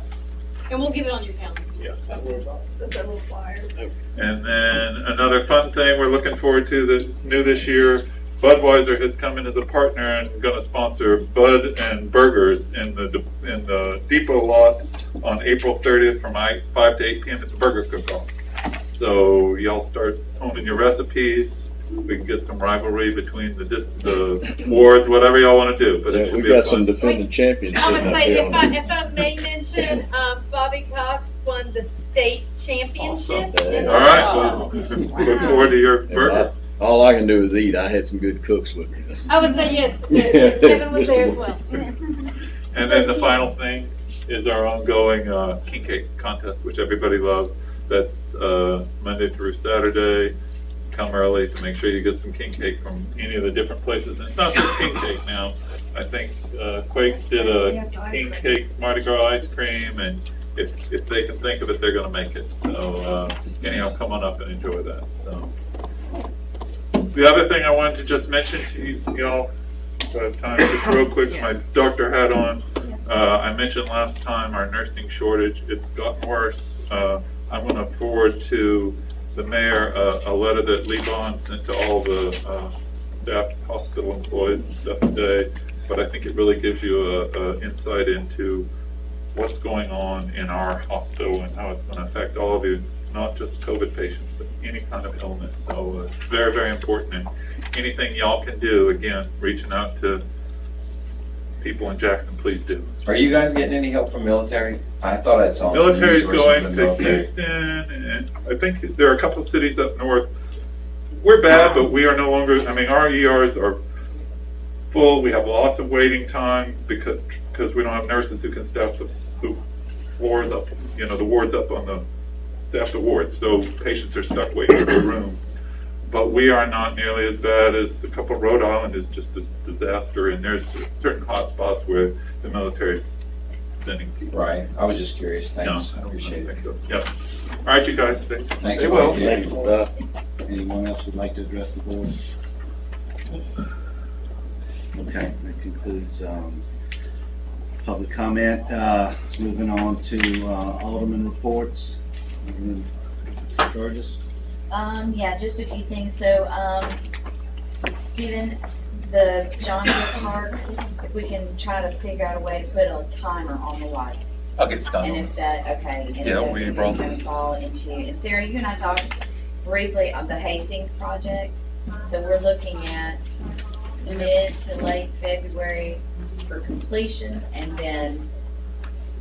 T: And we'll get it on your calendar.
S: Yeah.
T: That's our little flyers.
S: And then another fun thing we're looking forward to that's new this year, Budweiser has come in as a partner and going to sponsor Bud and Burgers in the depot lot on April 30th from 5 to 8 p.m. It's a burger cook-off. So y'all start honing your recipes. We can get some rivalry between the wards, whatever y'all want to do. But
I: Yeah, we got some defending champions
T: I would
I: sitting up
T: say,
I: there.
T: if I may mention, Bobby Cox won the state championship.
S: All right, well, look forward to your burger.
I: All I can do is eat. I had some good cooks with me.
T: I would say yes, Kevin was there as well.
S: And then the final thing is our ongoing king cake contest, which everybody loves. That's Monday through Saturday. Come early to make sure you get some king cake from any of the different places. And it's not just king cake now. I think Quakes did a king cake Mardi Gras ice cream, and if they can think of it, they're going to make it. So anyhow, come on up and enjoy that. So. The other thing I wanted to just mention to you all, time just real quick, my doctor hat on. I mentioned last time our nursing shortage. It's gotten worse. I'm going to forward to the mayor a letter that Lee Bond sent to all the staff, hospital employees and stuff today. But I think it really gives you a insight into what's going on in our hospital and how it's going to affect all of you, not just COVID patients, but any kind of illness. So it's very, very important. And anything y'all can do, again, reaching out to people in Jackson, please do.
J: Are you guys getting any help from military? I thought I saw.
S: Military's going to Houston, and I think there are a couple of cities up north. We're bad, but we are no longer, I mean, our ERs are full. We have lots of waiting time because we don't have nurses who can staff the floors up, you know, the wards up on the staff the wards. So patients are stuck waiting for a room. But we are not nearly as bad as a couple of Rhode Island is just a disaster, and there's certain hot spots where the military is sending people.
J: Right. I was just curious. Thanks.
S: No,
J: I appreciate it.
S: So. Yep. All right, you guys.
J: Thank you.
S: Well.
E: Anyone else would like to address the board? Okay, that concludes public comment. Moving on to Alderman Reports. Alderman Georges.
L: Yeah, just a few things. So, Stephen, the John Deere Park, if we can try to figure out a way to put a timer on the light.
U: I'll get this done.
L: And if that, okay. And
U: Yeah, won't be any problem.
L: Fall into, and Sarah, you and I talked briefly on the Hastings project. So we're looking at mid to late February for completion, and then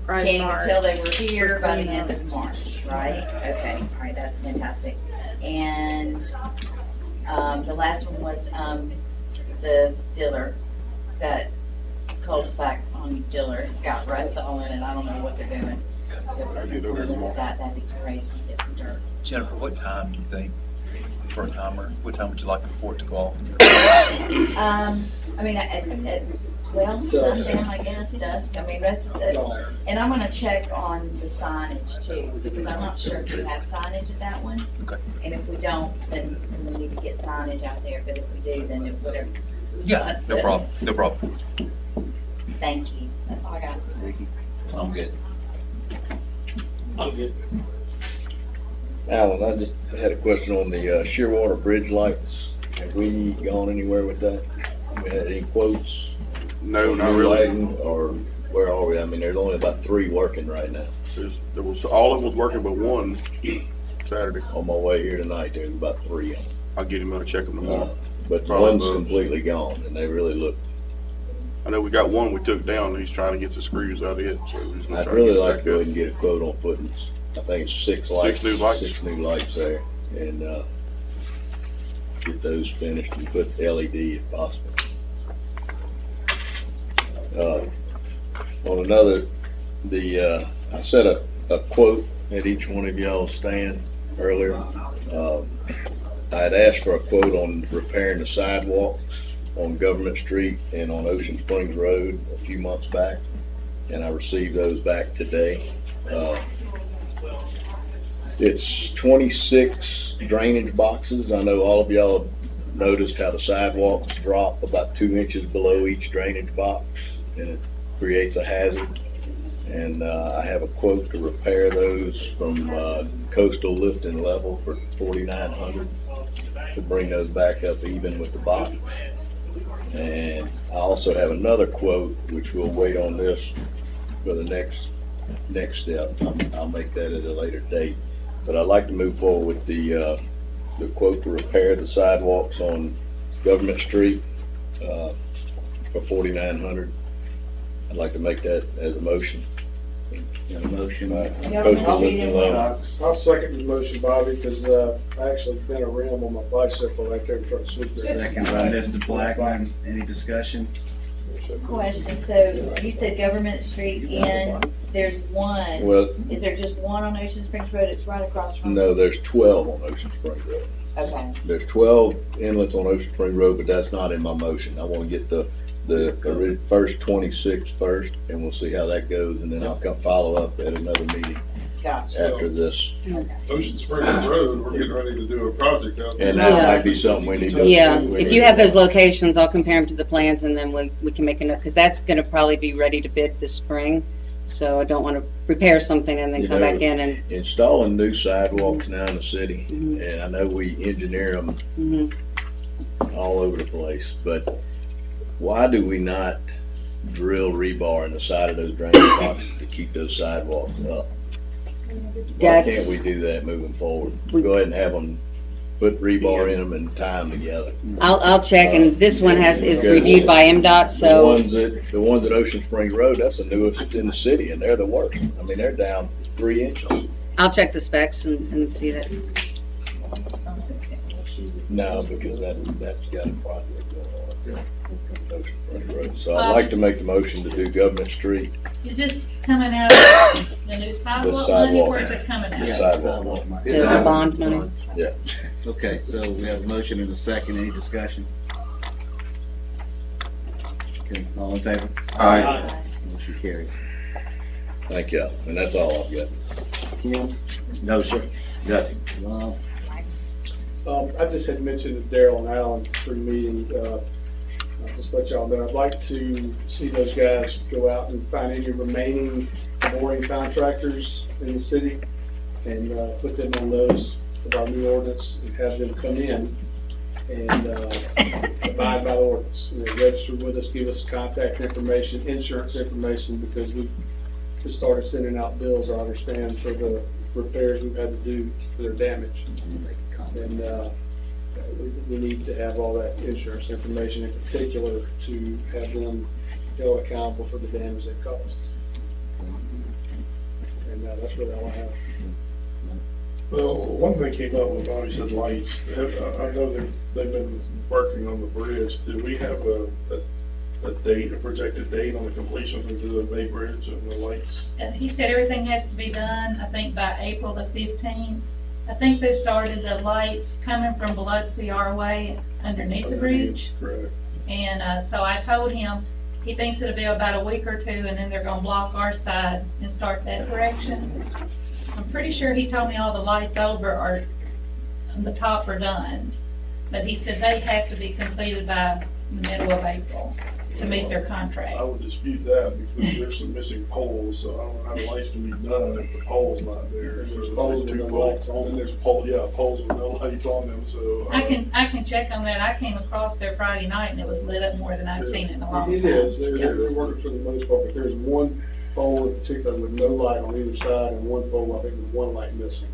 L: came until they were here by the end of March, right? Okay, all right, that's fantastic. And the last one was the Diller, that cul-de-sac on Diller. It's got ruts all in it. I don't know what they're doing. So that'd be great. Get some dirt.
U: Jennifer, what time do you think for a timer? What time would you like for it to go off?
L: I mean, well, sundown, I guess, dusk. I mean, and I'm gonna check on the signage too, because I'm not sure if we have signage at that one.
U: Okay.
L: And if we don't, then we need to get signage out there, but if we do, then whatever.
U: Yeah, no problem, no problem.
L: Thank you. That's all I got.
J: I'm good.
N: I'm good.
I: Alan, I just had a question on the Shearwater Bridge lights. Have we gone anywhere with that? We had any quotes?
M: No, not
I: New
M: really.
I: lighting, or where are we? I mean, there's only about 3 working right now.
M: There was, all of them was working but one Saturday.
I: On my way here tonight, there's about 3 of them.
M: I'll get him out, check them tomorrow.
I: But
M: Probably
I: one's
M: both.
I: completely gone, and they really look.
M: I know we got one we took down, and he's trying to get the screws out of it, so he's gonna
I: I'd
M: try
I: really
M: to
I: like
M: get
I: to
M: it
I: go
M: back
I: ahead and get a quote on putting, I think it's 6 lights.
M: 6 new lights.
I: 6 new lights there, and, get those finished and put LED if possible. On another, I set a quote at each one of y'all's stand earlier. I had asked for a quote on repairing the sidewalks on Government Street and on Ocean Springs Road a few months back, and I received those back today. It's 26 drainage boxes. I know all of y'all have noticed how the sidewalks drop about 2 inches below each drainage box, and it creates a hazard. And I have a quote to repair those from Coastal Lift and Level for $4,900 to bring those back up even with the box. And I also have another quote, which we'll wait on this for the next step. I'll make that at a later date. But I'd like to move forward with the quote to repair the sidewalks on Government Street for $4,900. I'd like to make that as a motion.
E: Got a motion?
I: Coastal Lift and Level.
H: I'll second the motion, Bobby, because I actually bent a rim on my bicycle right there trying to sweep it.
E: Second by Mr. Blackman. Any discussion?
L: Question, so you said Government Street in, there's one.
I: Well,
L: Is there just one on Ocean Springs Road? It's right across from?
I: no, there's 12 on Ocean Springs Road.
L: Okay.
I: There's 12 inlets on Ocean Spring Road, but that's not in my motion. I want to get the first 26 first, and we'll see how that goes, and then I'll come follow up at another meeting
L: Gotcha.
I: after this.
C: Ocean Springs Road, we're getting ready to do a project out there.
I: And that might be something we need to.
K: Yeah,
I: we
K: if
I: need
K: you
I: to-
K: have those locations, I'll compare them to the plans and then we can make a note, because that's gonna probably be ready to bid this spring. So I don't wanna prepare something and then
I: You
K: come
I: know,
K: back in and,
I: Installing new sidewalks now in the city, and I know we engineer them
K: mhm.
I: all over the place, but why do we not drill rebar in the side of those drainage boxes to keep those sidewalks up? Why
K: That's-
I: can't we do that moving forward? Go ahead and have them put rebar in them and tie them together.
K: I'll check, and this one is
I: Because
K: reviewed by MDOT, so.
I: The ones at Ocean Spring Road, that's the newest in the city, and they're the worst. I mean, they're down 3 inches.
K: I'll check the specs and see that.
I: No, because that's got a project going on up there. Ocean Spring Road. So I'd like to make the motion to do Government Street,
P: Is this coming out of the new sidewalk money?
I: sidewalk.
P: Where's it coming out?
I: the
P: of?
I: sidewalk.
K: The bond money.
I: Yeah.
E: Okay, so we have a motion and a second. Any discussion? Okay, all in favor?
I: Aye.
E: Motion carries.
I: Thank you, and that's all I've got.
E: Kim?
I: No, sir. Nothing.
E: Rob?
H: I just had mentioned to Daryl and Alan pre-meeting, I'll just let y'all know, I'd like to see those guys go out and find any remaining boring contractors in the city and put them on those of our new ordinance and have them come in and abide by the ordinance. You know, register with us, give us contact information, insurance information, because we just started sending out bills, I understand, for the repairs we've had to do for their damage. And we need to have all that insurance information in particular to have them held accountable for the damage they caused. And that's really all I have.
C: Well, one thing came up when Bobby said lights. I know they've been working on the bridge. Do we have a date, a projected date on the completion of the Bay Bridge and the lights?
P: And he said everything has to be done, I think, by April the 15th. I think they started the lights coming from Biloxi our way underneath the bridge.
C: Correct.
P: And so I told him, he thinks it'll be about a week or two, and then they're gonna block our side and start that direction. I'm pretty sure he told me all the lights over are, on the top are done. But he said they have to be completed by the middle of April. to meet their contract.
C: I would dispute that because there's some missing poles, so I don't know how the lights can be done if the pole's not there.
H: There's
C: So
H: poles with
C: two
H: no
C: poles.
H: lights on
C: And
H: them.
C: there's poles with no lights on them, so.
P: I can check on that. I came across there Friday night and it was lit up more than I've seen in a long time.
H: It is, they're working for the most part, but there's one pole in particular with no light on either side and one pole, I think, with one light missing.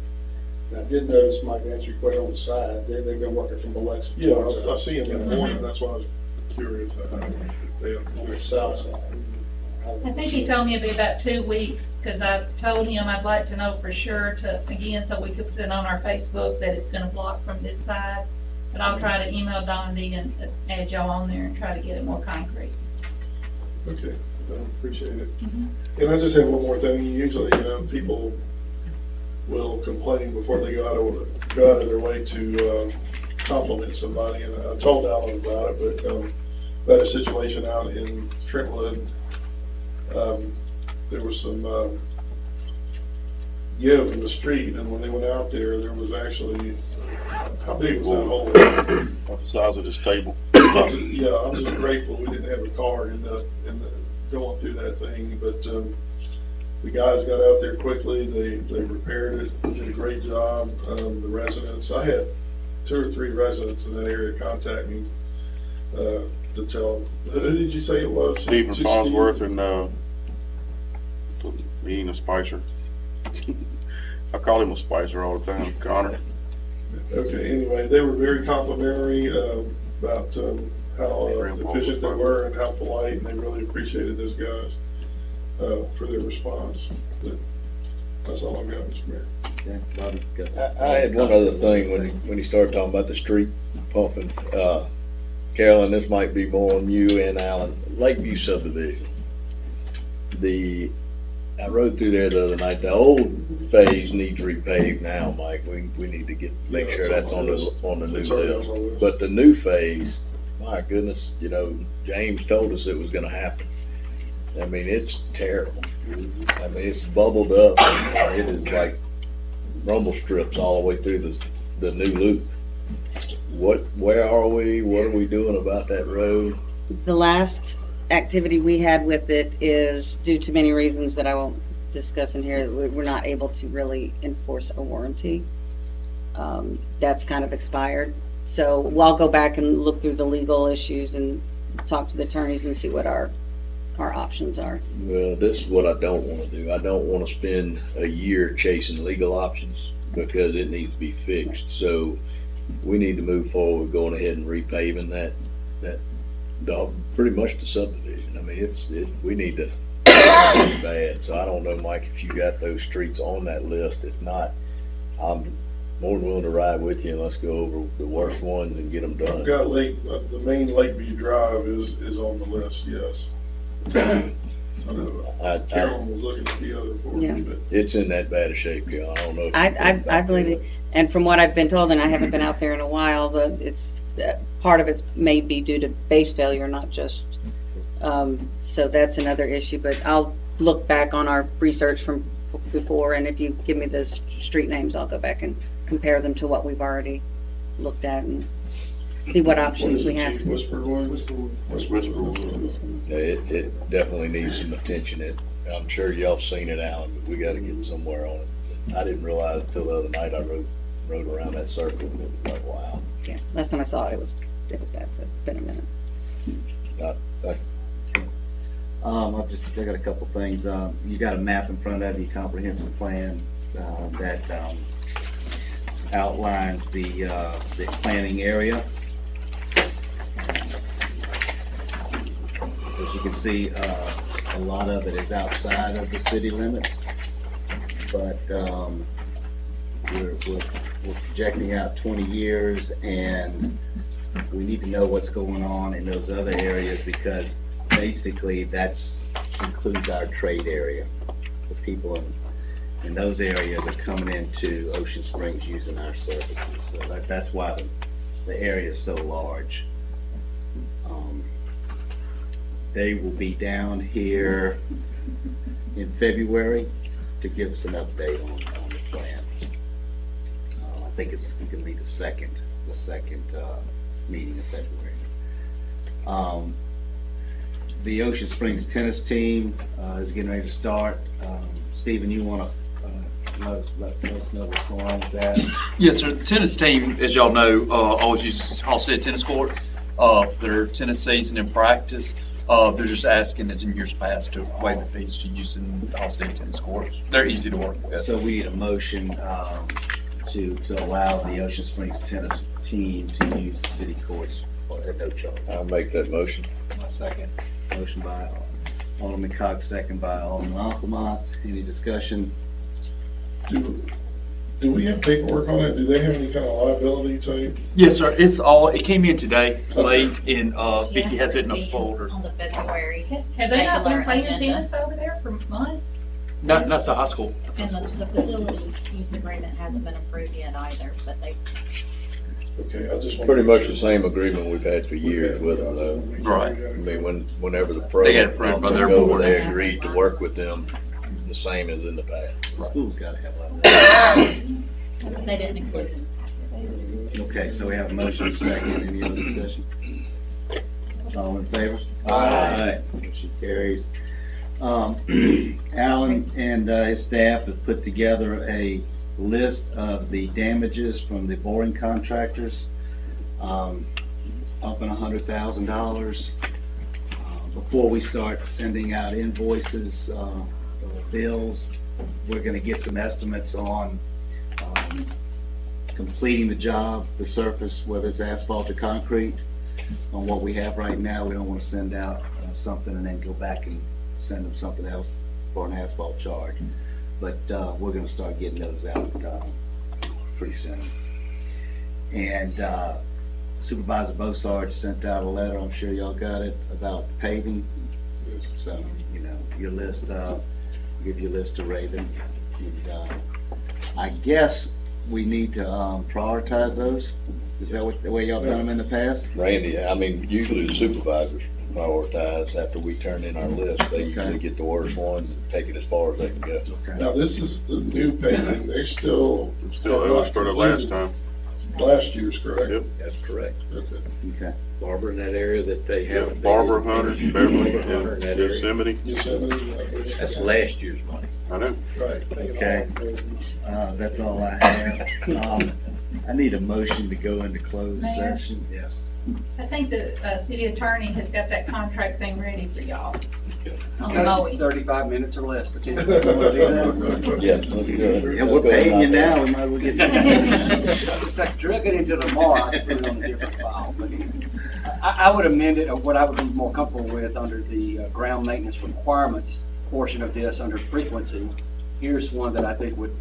H: And I did notice, Mike, to answer your question on the side, they've been working from Biloxi.
C: Yeah, I see them in the morning, that's why I was curious. If they have
H: On the south side.
P: I think he told me it'd be about 2 weeks, because I told him I'd like to know for sure again, so we could put it on our Facebook that it's gonna block from this side. But I'll try to email Dondi and add y'all on there and try to get it more concrete.
C: Okay, I appreciate it. And I just have one more thing. Usually, people will complain before they go out of their way to compliment somebody. And I told Alan about it, but we had a situation out in Trentwood. There was some give in the street, and when they went out there was actually, how big was that hole?
M: About the size of this table.
C: Yeah, I'm just grateful we didn't have a car in the going through that thing, but the guys got out there quickly. They repaired it, did a great job. The residents, I had 2 or 3 residents in that area contact me to tell them. Who did you say it was?
M: Stephen Farnsworth and me and a Spicer. I call him a Spicer all the time, Connor.
C: Okay, anyway, they were very complimentary about how efficient they were and how polite, and they really appreciated those guys for their response. But that's all I've got, Mr. Mayor.
E: Yeah, Bobby, go.
I: I had one other thing when he started talking about the street pumping. Carolyn, this might be more on you and Alan. Lakeview subdivision. I rode through there the other night. The old phase needs repaved now, Mike. We need to make sure that's on the new list. But the new phase, my goodness, James told us it was going to happen. I mean, it's terrible. I mean, it's bubbled up. It is like rumble strips all the way through the new loop. Where are we? What are we doing about that road?
K: The last activity we had with it is, due to many reasons that I won't discuss in here, we're not able to really enforce a warranty. That's kind of expired. So I'll go back and look through the legal issues and talk to the attorneys and see what our options are.
I: Well, this is what I don't want to do. I don't want to spend a year chasing legal options because it needs to be fixed. So we need to move forward going ahead and repaving that pretty much the subdivision. I mean, we need to really bad. So I don't know, Mike, if you got those streets on that list. If not, I'm more than willing to ride with you and let's go over the worst ones and get them done.
C: I've got the main Lakeview Drive is on the list, yes. I know Carolyn was looking at the other for me, but
I: it's in that bad a shape, Carolyn. I don't know.
K: I believe it. And from what I've been told, and I haven't been out there in a while, part of it may be due to base failure, not just. So that's another issue. But I'll look back on our research from before, and if you give me the street names, I'll go back and compare them to what we've already looked at and see what options we have.
I: It definitely needs some attention. I'm sure y'all seen it, Alan, but we got to get somewhere on it. I didn't realize until the other night I rode around that circle. And it was like, wow.
K: Yeah, last time I saw it, it was bad. So it's been a minute.
E: I got a couple things. You got a map in front of you, comprehensive plan that outlines the planning area. As you can see, a lot of it is outside of the city limits, but we're projecting out 20 years, and we need to know what's going on in those other areas because basically that includes our trade area. The people in those areas are coming into Ocean Springs using our services, so that's why the area is so large. They will be down here in February to give us an update on the plan. I think it's going to be the second meeting of February. the Ocean Springs tennis team is getting ready to start. Stephen, you want to let us know what's going on with that?
U: Yes, sir. The tennis team, as y'all know, always uses Halstead tennis courts. Their tennis season and practice, they're just asking, as in years past, to waive the fees to using the Halstead tennis courts. They're easy to work with.
E: So we need a motion to allow the Ocean Springs tennis team to use the city courts at no charge.
I: I'll make that motion.
Q: My second.
E: Motion by Alderman Cox, second by Alderman Altamont. Any discussion?
C: Do we have paperwork on it? Do they have any kind of liability type?
U: Yes, sir. It came in today, late, and Vicki has it in a folder.
L: On the February.
P: Have they not been
L: regular
P: playing
L: agenda.
P: tennis over there for months?
U: Not the high school.
R: And the facility use agreement hasn't been approved yet either, but they,
C: Okay, I just want.
I: Pretty much the same agreement we've had for years with them, though.
U: Right.
I: I mean, whenever the pro.
U: They got approved by their
I: go,
U: board.
I: They agreed to work with them the same as in the past.
E: The school's got to have liability.
R: they didn't include it.
E: Okay, so we have a motion, second. Any other discussion? All in favor?
I: Aye.
E: Motion carries. Alan and his staff have put together a list of the damages from the boring contractors, up in $100,000. Before we start sending out invoices, bills, we're going to get some estimates on completing the job, the surface, whether it's asphalt or concrete. On what we have right now, we don't want to send out something and then go back and send them something else for an asphalt charge. But we're going to start getting those out pretty soon. And Supervisor Bosarge sent out a letter, I'm sure y'all got it, about paving. So, you know, your list, give your list to Raven. And, I guess we need to prioritize those. Is that the way y'all done them in the past?
I: Randy, I mean, usually the supervisors prioritize after we turn in our list. They usually get the worst ones and take it as far as they can go.
E: Okay.
C: Now, this is the new paving. They still.
M: Still started last time.
C: Last year's, correct?
M: Yep.
I: That's correct.
C: Okay.
E: Okay.
B: Barber in that area that they
M: Yeah,
B: have.
M: Barber, Hunter, Beverly,
B: Hunter in that area.
M: Yosemite.
C: Yosemite.
B: That's last year's money.
M: I know.
C: Right.
E: Okay. That's all I have. I need a motion to go into closed
P: Mayor?
E: session. Yes.
P: I think the city attorney has got that contract thing ready for y'all. On the mowing.
Q: 35 minutes or less, but you want to do that?
I: Yeah, let's do it.
E: Yeah, we're paying you now. We might as well get
Q: In fact, drug it into tomorrow, I could put it on a different file. But I would amend it, or what I would be more comfortable with under the ground maintenance requirements portion of this, under frequency. Here's one that I think would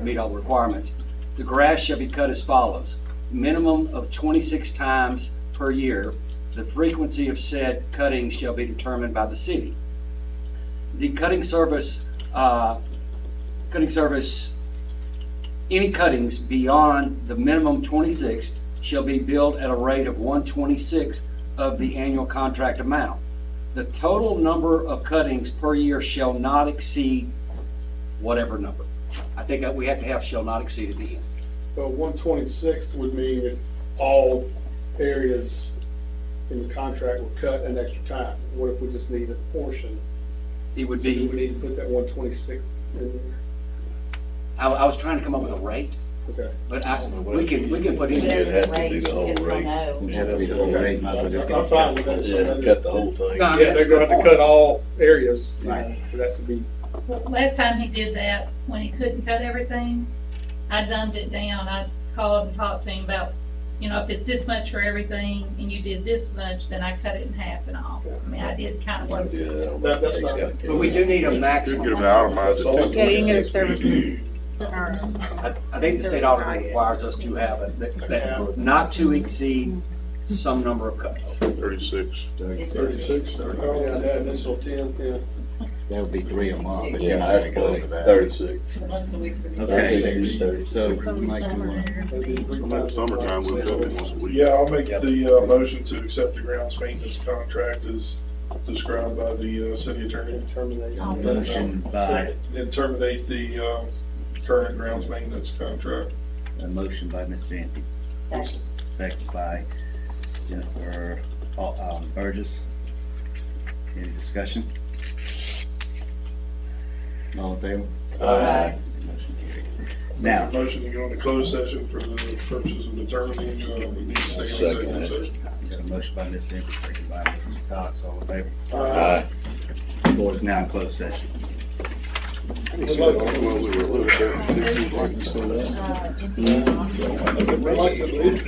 Q: meet all the requirements. The grass shall be cut as follows. Minimum of 26 times per year. The frequency of said cutting shall be determined by the city. The cutting service, any cuttings beyond the minimum 26 shall be billed at a rate of 1/26 of the annual contract amount. The total number of cuttings per year shall not exceed whatever number. I think that we have to have shall not exceed at the end.
H: But 1/26 would mean if all areas in the contract were cut an extra time. What if we just need a portion?
Q: It would
H: So
Q: be,
H: we need to put that 1/26 in there.
Q: I was trying to come up with a rate,
H: Okay.
Q: but we can put in.
I: You'd have to do the whole rate.
E: It'd have to be the whole rate. Might as well just
H: I'm
E: get
H: fine with that. So
I: Yeah,
H: that
I: cut
H: is-
I: the whole thing.
Q: No,
H: Yeah, they're gonna have to cut all areas, you know,
E: Right.
H: for that to be.
P: Well, last time he did that, when he couldn't cut everything, I dumbed it down. I called and talked to him about, you know, if it's this much for everything and you did this much, then I cut it in half and all. I mean, I did kind of work.
H: That's fine.
Q: But we do need a maximum.
M: Could have itemized it.
K: Okay, you can get a service.
Q: I think the state auditor requires us to have it, that not to exceed some number of cuts.
M: 36.
C: 36.
H: Yeah, that initial 10, yeah.
E: That would be 3 a month. But
I: Yeah,
E: you're not
I: that's
E: gonna go to that.
I: 36.
L: Once a week for the.
E: Okay, so Mike, you want
M: In the summertime, we'll do it once a week.
C: Yeah, I'll make the motion to accept the grounds maintenance contract as described by the city attorney.
H: Terminate.
E: motion by,
C: And terminate the current grounds maintenance contract.
E: a motion by Ms. Vanty,
L: Second.
E: second by Jennifer Burgess. Any discussion? All in favor?
C: Aye.
E: Motion carries. Now,
C: Motion to go into closed session for the purposes of determining, we need to stay in executive session.
E: got a motion by Ms. Ingram, second by Mr. Cox, all in favor?
C: Aye.
E: The board is now in closed session.
C: I'd like to leave.